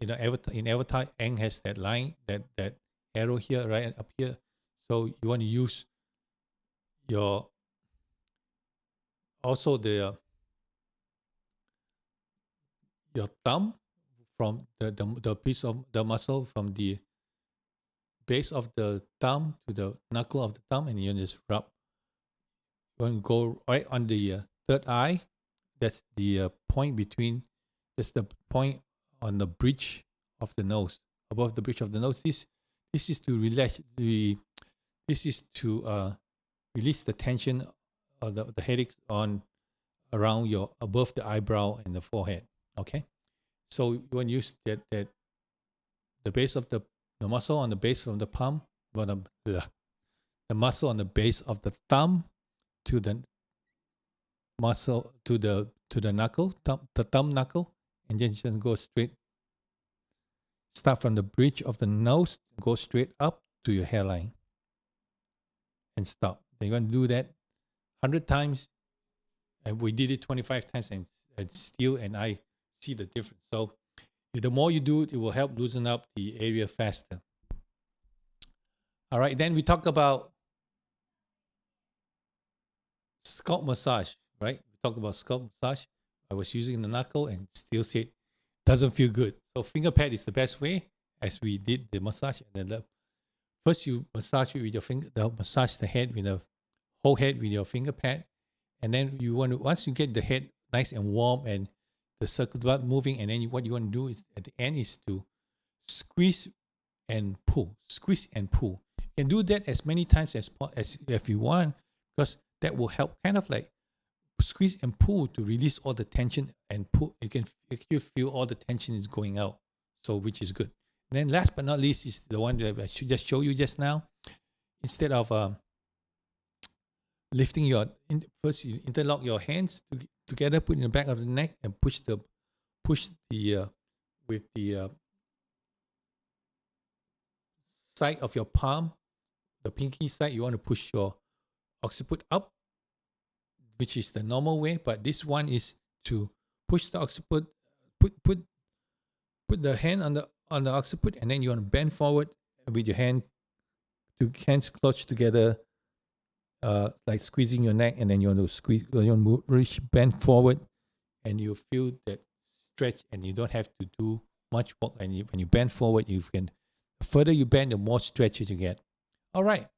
in Avatar, Aang has that line, that arrow here, right up here. So you want to use your also your thumb from the piece of the muscle from the base of the thumb to the knuckle of the thumb, and you just rub. You want to go right on the third eye. That's the point between. That's the point on the bridge of the nose, above the bridge of the nose. This is to relax the. This is to release the tension or the headaches on around your above the eyebrow and the forehead. Okay, so you want to use that the base of the muscle on the base of the palm, or the muscle on the base of the thumb to the muscle to the knuckle, the thumb knuckle, and then you go straight. Start from the bridge of the nose, go straight up to your hairline, and stop. Then you want to do that 100 times, and we did it 25 times, and still, and I see the difference. So, if the more you do it, it will help loosen up the area faster. All right, then we talk about scalp massage, right? We talk about scalp massage. I was using the knuckle and still said doesn't feel good. So finger pad is the best way, as we did the massage. And then first you massage it with your finger, massage the head with the whole head with your finger pad, and then you want to, once you get the head nice and warm and the circle blood moving, and then what you want to do is at the end is to squeeze and pull, squeeze and pull. You can do that as many times as if you want, because that will help kind of like squeeze and pull to release all the tension and pull. You can actually feel all the tension is going out, so which is good. And then last but not least is the one that I should just show you just now. Instead of lifting first you interlock your hands together, put in the back of the neck, and push the with the side of your palm, the pinky side. You want to push your occiput up, which is the normal way, but this one is to push the occiput, put the hand on the occiput, and then you want to bend forward with your hands clutched together, like squeezing your neck, and then you want to squeeze, you want to reach, bend forward, and you feel that stretch, and you don't have to do much work. And when you bend forward, you can, the further you bend, the more stretches you get. All right.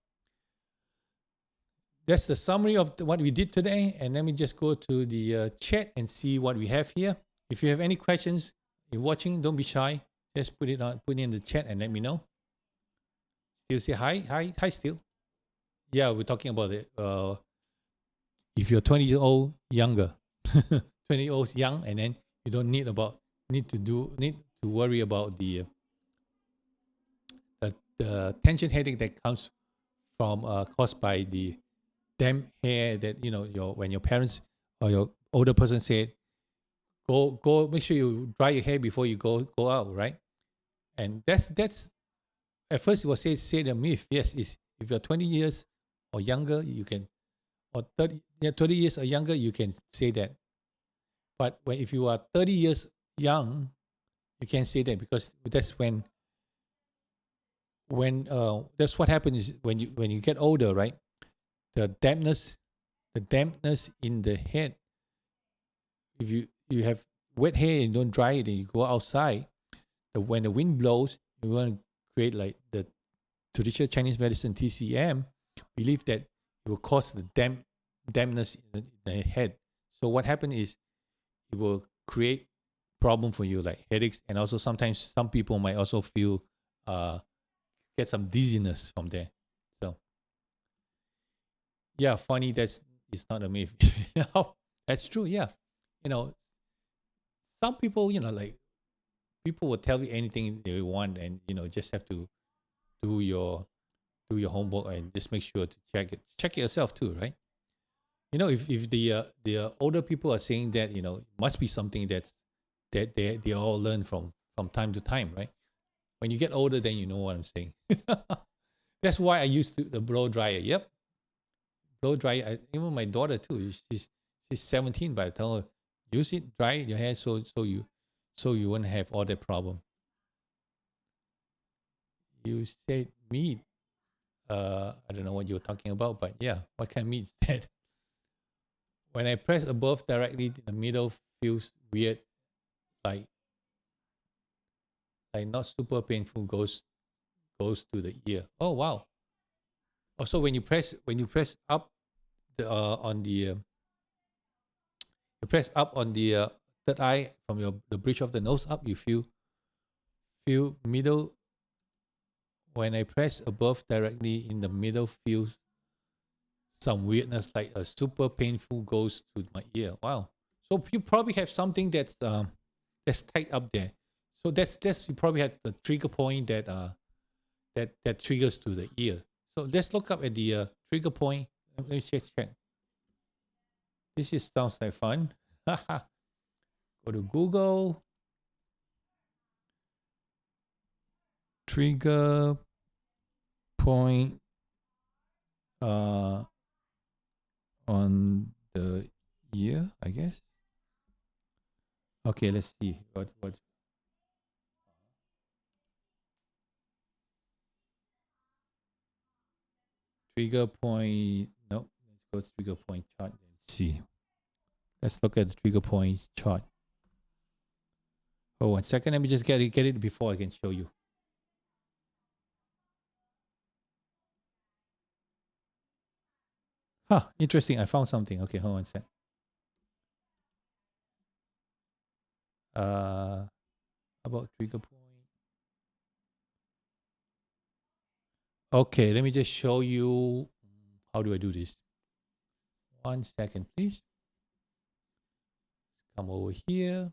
That's the summary of what we did today. And let me just go to the chat and see what we have here. If you have any questions, you're watching, don't be shy. Just put it in the chat and let me know. Still say hi, still. Yeah, we're talking about it. If you're 20 years old, younger, 20 years old young, and then you don't need to worry about the tension headache that comes from caused by the damp hair that when your parents or your older person said, go make sure you dry your hair before you go out, right? And that's at first it was say the myth. Yes, is if you're 20 years or younger, you can, or 30 years or younger, you can say that. But if you are 30 years young, you can't say that, because that's when that's what happens is when you get older, right? The dampness in the head. If you have wet hair and don't dry it, and you go outside, when the wind blows, you want to create like the traditional Chinese medicine TCM believe that it will cause the dampness in the head. So what happens is it will create problem for you, like headaches, and also sometimes some people might also feel get some dizziness from there. So yeah, funny, it's not a myth. That's true. Yeah, some people, like people will tell you anything they want, and just have to do your homework and just make sure to check it yourself too, right? If the older people are saying that, it must be something that they all learn from time to time, right? When you get older, then you know what I'm saying. That's why I used the blow dryer. Yep, blow dryer. Even my daughter too. She's 17, but I tell her, use it, dry your hair so you won't have all that problem. You said meat. I don't know what you're talking about, but yeah, what kind of meat is that? When I press above directly, the middle feels weird, like not super painful. Goes to the ear. Oh wow. Also, when you press up on the you press up on the third eye from the bridge of the nose up, you feel middle. When I press above directly in the middle, feels some weirdness, like a super painful goes to my ear. Wow. So you probably have something that's tight up there. So that's you probably have the trigger point that triggers to the ear. So let's look up at the trigger point. Let me check. This is sounds like fun. Go to Google. Trigger point on the ear, I guess. Okay, let's see what trigger point. No, let's go to trigger point chart and see. Let's look at the trigger points chart. Oh, 1 second. Let me just get it before I can show you. Huh, interesting. I found something. Okay, hold on a sec. About trigger point. Okay, let me just show you. How do I do this? 1 second, please. Come over here.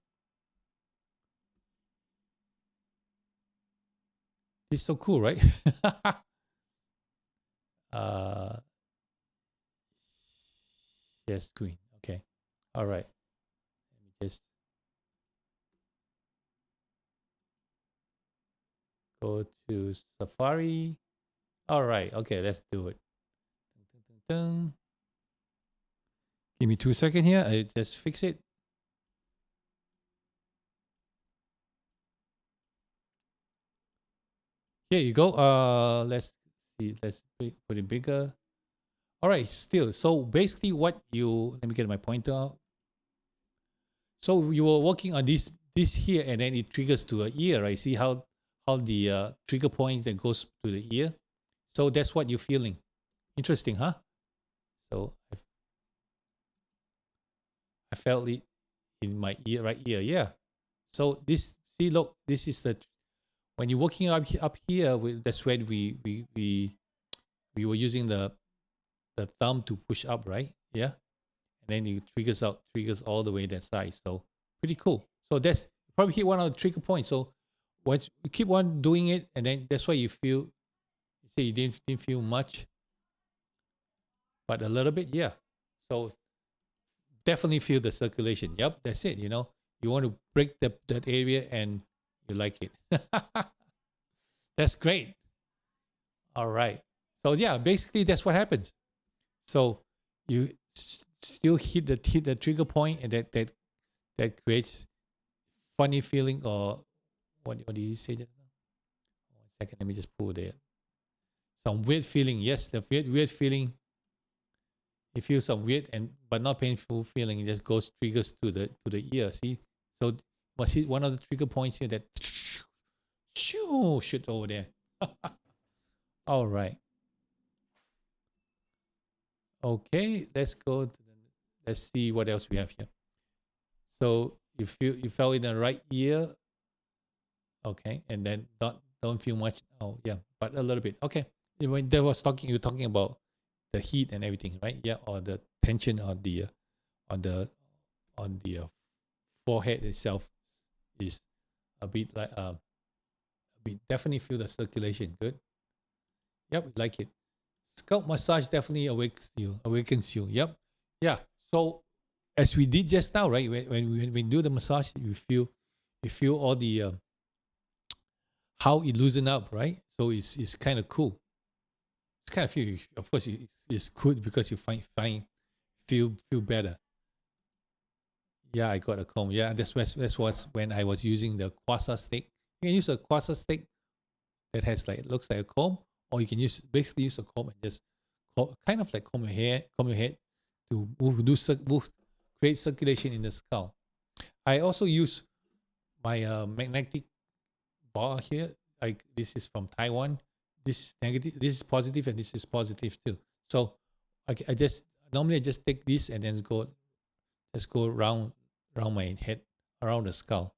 It's so cool, right? Share screen. Okay. All right. Let me just go to Safari. All right. Okay, let's do it. Give me 2 seconds here. I just fix it. Here you go. Let's see. Let's put it bigger. All right. Still. So basically, let me get my pointer out. So you were working on this here, and then it triggers to a ear, right? See how the trigger point that goes to the ear. So that's what you're feeling. Interesting, huh? So I felt it in my ear, right ear. Yeah. So look, this is when you're working up here. That's when we were using the thumb to push up, right? Yeah. And then it triggers all the way that side. So pretty cool. So that's probably hit one of the trigger points. So once you keep on doing it, and then that's why you feel. You say you didn't feel much, but a little bit, yeah. So definitely feel the circulation. Yep, that's it. You want to break that area, and you like it. That's great. All right. So yeah, basically that's what happens. So you still hit the trigger point, and that creates funny feeling, or what did you say just now? 1 second, let me just pull there. Some weird feeling. Yes, the weird feeling. You feel some weird but not painful feeling. It just triggers to the ear. See, so must hit one of the trigger points here that shoot over there. All right. Okay, let's go. Let's see what else we have here. So you felt in the right ear. Okay, and then don't feel much. Oh yeah, but a little bit. Okay, when they was talking, you're talking about the heat and everything, right? Yeah, or the tension on the forehead itself is a bit like we definitely feel the circulation. Good. Yep, like it. Scalp massage definitely awakens you. Yep. Yeah. So as we did just now, right? When we do the massage, you feel all the how it loosen up, right? So it's kind of cool. It's kind of feel. Of course, it's good because you feel better. Yeah, I got a comb. Yeah, that's was when I was using the quasar stick. You can use a quasar stick that has like, it looks like a comb, or you can basically use a comb and just kind of like comb your head to create circulation in the skull. I also use my magnetic bar here. Like, this is from Taiwan. This is negative, this is positive, and this is positive too. So I just normally I just take this and then go around my head, around the skull.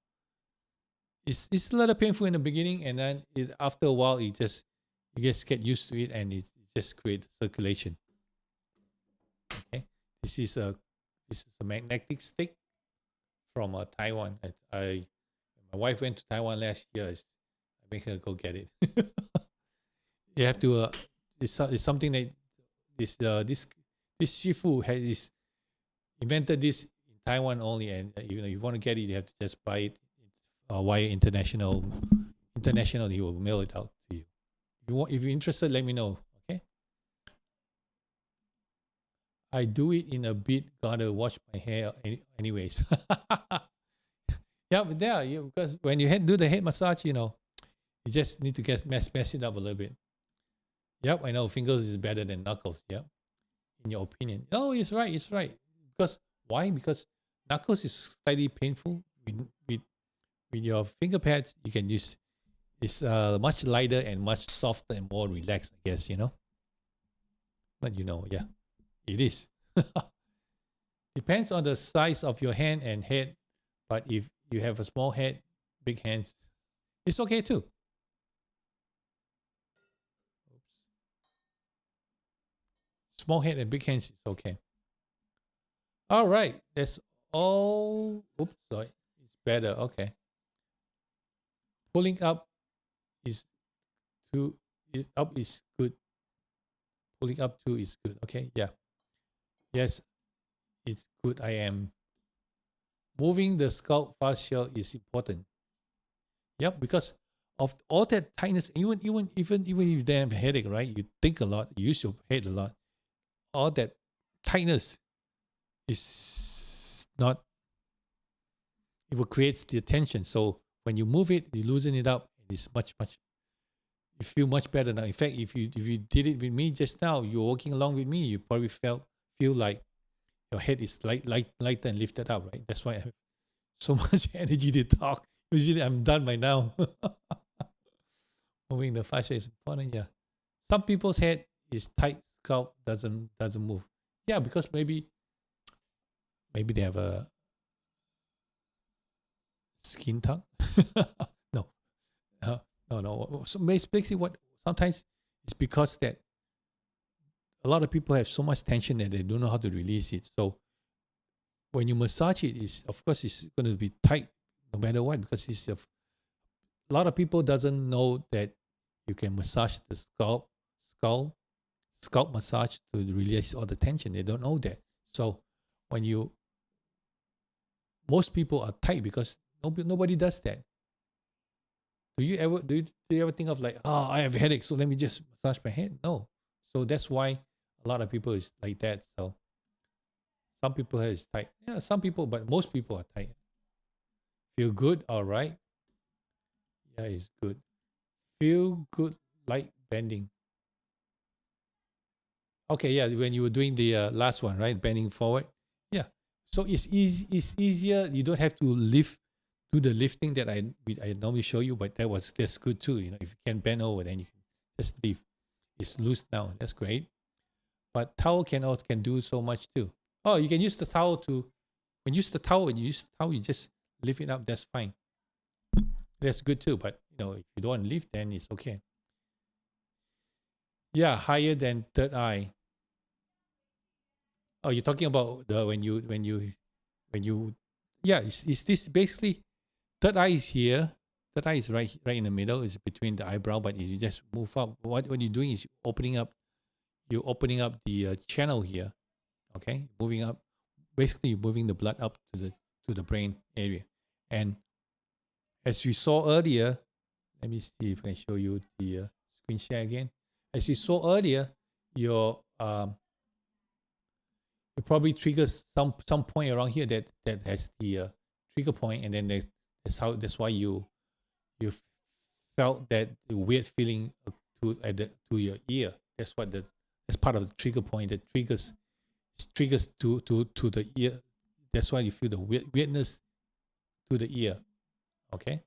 It's a little painful in the beginning, and then after a while you just get used to it, and it just creates circulation. Okay, this is a magnetic stick from Taiwan. My wife went to Taiwan last year. I make her go get it. You have to. It's something that this Shifu has invented this in Taiwan only, and if you want to get it, you have to just buy it via international. He will mail it out to you. If you're interested, let me know. Okay. I do it in a bit. Gotta wash my hair anyways. Yeah, but because when you do the head massage, you just need to mess it up a little bit. Yep, I know fingers is better than knuckles. Yep, in your opinion. No, it's right. It's right. Because why? Because knuckles is slightly painful. With your finger pads, you can use. It's much lighter and much softer and more relaxed, I guess. But yeah, it is. Depends on the size of your hand and head. But if you have a small head, big hands, it's okay too. Small head and big hands is okay. All right, that's all. Oops, sorry, it's better. Okay. Pulling up is good. Pulling up too is good. Okay, yeah. Yes, it's good. I am. Moving the scalp fascia is important. Yep, because of all that tightness, even if they have a headache, right? You think a lot, you use your head a lot. All that tightness is not. It will create the tension. So when you move it, you loosen it up. It's much. You feel much better now. In fact, if you did it with me just now, you're walking along with me, you probably feel like your head is lighter and lifted up, right? That's why I have so much energy to talk. Usually I'm done by now. Moving the fascia is important, yeah. Some people's head is tight, scalp doesn't move. Yeah, because maybe they have a skin tug. No. No. So basically what sometimes it's because that a lot of people have so much tension that they don't know how to release it. So when you massage it, of course it's going to be tight no matter what, because a lot of people doesn't know that you can massage the scalp massage to release all the tension. They don't know that. So most people are tight because nobody does that. Do you ever think of like, I have a headache, so let me just massage my head? No. So that's why a lot of people is like that. So some people is tight. Yeah, some people, but most people are tight. Feel good, all right. Yeah, it's good. Feel good, light bending. Okay, yeah, when you were doing the last one, right? Bending forward. Yeah. So it's easy. It's easier. You don't have to do the lifting that I normally show you, but that's good too. If you can bend over, then you can just lift. It's loose now. That's great. But towel can do so much too. Oh, you can use the towel when you use the towel, you just lift it up. That's fine. That's good too. But if you don't want to lift, then it's okay. Yeah, higher than third eye. Oh, you're talking about when you yeah, is this basically third eye is here. Third eye is right in the middle. It's between the eyebrow, but you just move up. What you're doing is you're opening up the channel here. Okay, moving up. Basically, you're moving the blood up to the brain area. And as we saw earlier, let me see if I can show you the screen share again. As you saw earlier, you probably triggers some point around here that has the trigger point, and then that's why you felt that weird feeling to your ear. That's part of the trigger point that triggers to the ear. That's why you feel the weirdness to the ear. Okay.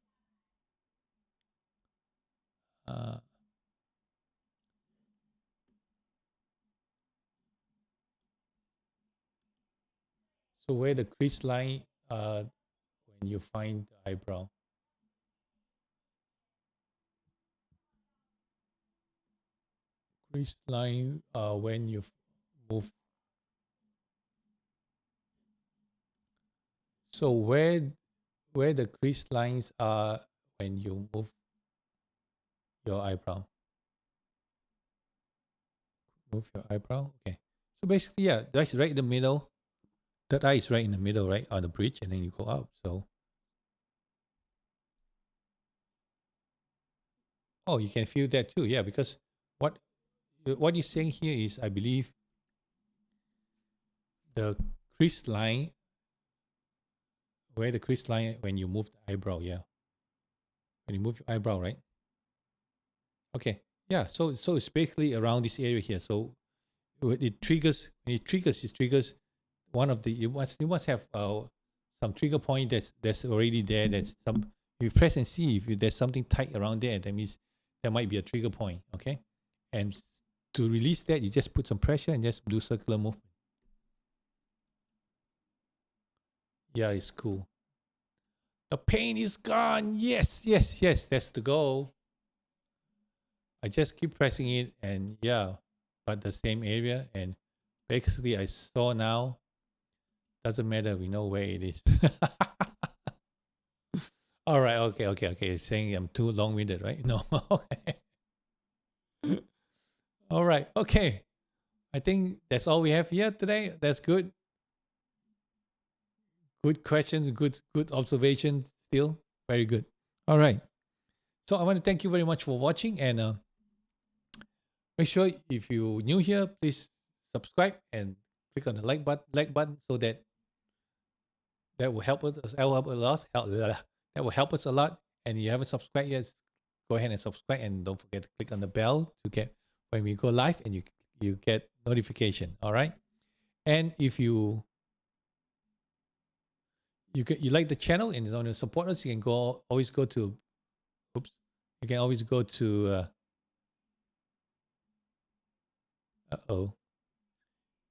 So where the crease line when you find the eyebrow. Crease line when you move. So where the crease lines are when you move your eyebrow. Move your eyebrow. Okay. So basically, yeah, that's right in the middle. That eye is right in the middle, right, on the bridge, and then you go out. So, oh, you can feel that too, yeah, because what you're saying here is, I believe, the crease line, where the crease line when you move the eyebrow, yeah, when you move your eyebrow, right? Okay, yeah. So it's basically around this area here. So it triggers one of the you must have some trigger point that's already there. That's some you press and see if there's something tight around there. That means there might be a trigger point. Okay, and to release that, you just put some pressure and just do circular movement. Yeah, it's cool. The pain is gone. Yes, yes, yes. That's the goal. I just keep pressing it, and yeah, but the same area, and basically I saw now. Doesn't matter. We know where it is. All right. Okay. It's saying I'm too long-winded, right? No. Okay. All right. Okay. I think that's all we have here today. That's good. Good questions. Good observations. Still very good. All right. So I want to thank you very much for watching, and make sure if you're new here, please subscribe and click on the like button so that will help us. That will help a lot. That will help us a lot. And if you haven't subscribed yet, go ahead and subscribe, and don't forget to click on the bell to get when we go live, and you get notification. All right. And if you like the channel and you want to support us, you can always go to you can always go to you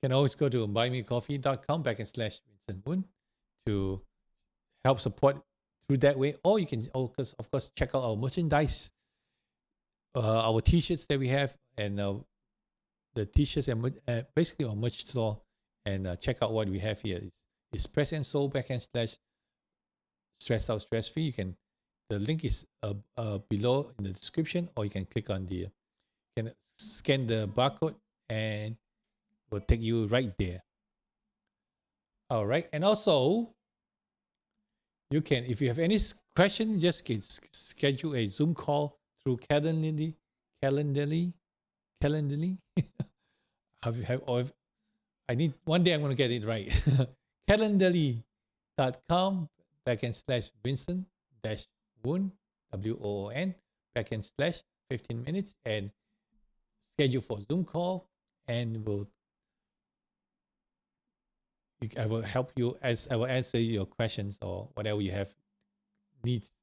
can always go to buymecoffee.com/Vincent Moon to help support through that way. Or you can, of course, check out our merchandise, our t-shirts that we have, and the t-shirts and basically our merch store. And check out what we have here. It's Press and Soul // Stressed Out Stress Free. The link is below in the description, or you can click on you can scan the barcode and will take you right there. All right. And also, you can, if you have any question, just schedule a Zoom call through Calendly. I need one day I'm going to get it right. Calendly.com/Vincent-Woon WOON /15 minutes and schedule for Zoom call, and I will help you as I will answer your questions or whatever you have needs.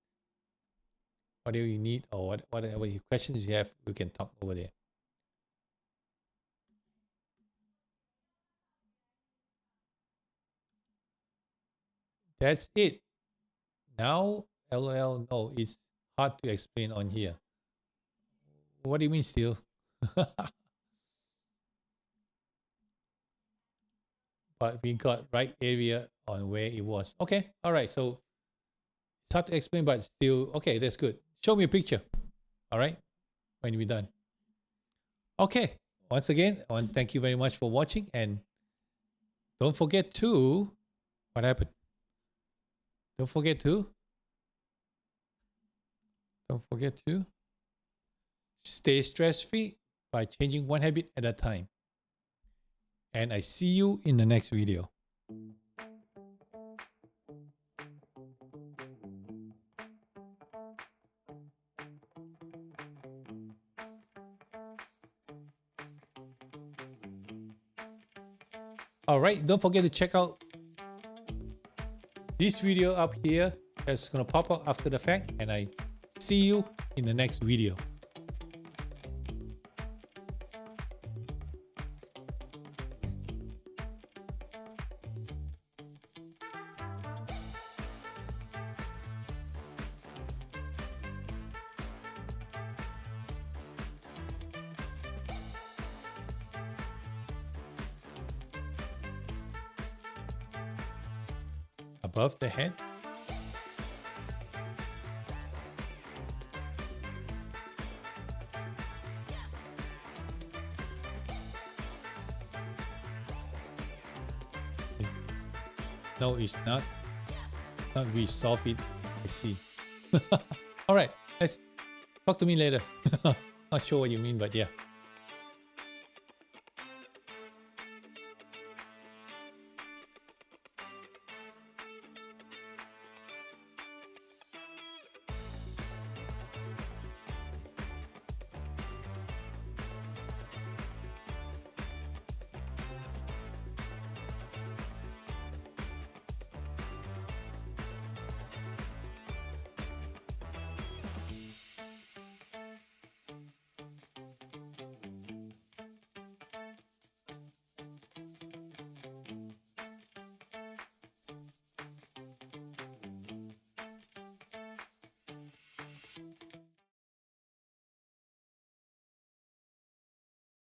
Whatever you need or whatever your questions you have, we can talk over there. That's it. Now, LOL, no, it's hard to explain on here. What do you mean still? But we got right area on where it was. Okay, all right. So it's hard to explain, but still, okay, that's good. Show me a picture. All right, when we're done. Okay, once again, I want to thank you very much for watching, and don't forget to, what happened? Don't forget to stay stress-free by changing one habit at a time. And I see you in the next video. All right, don't forget to check out this video up here that's gonna pop up after the fact, and I see you in the next video. Above the head. No, it's not. Not resolve it. I see. All right, let's talk to me later. Not sure what you mean, but yeah.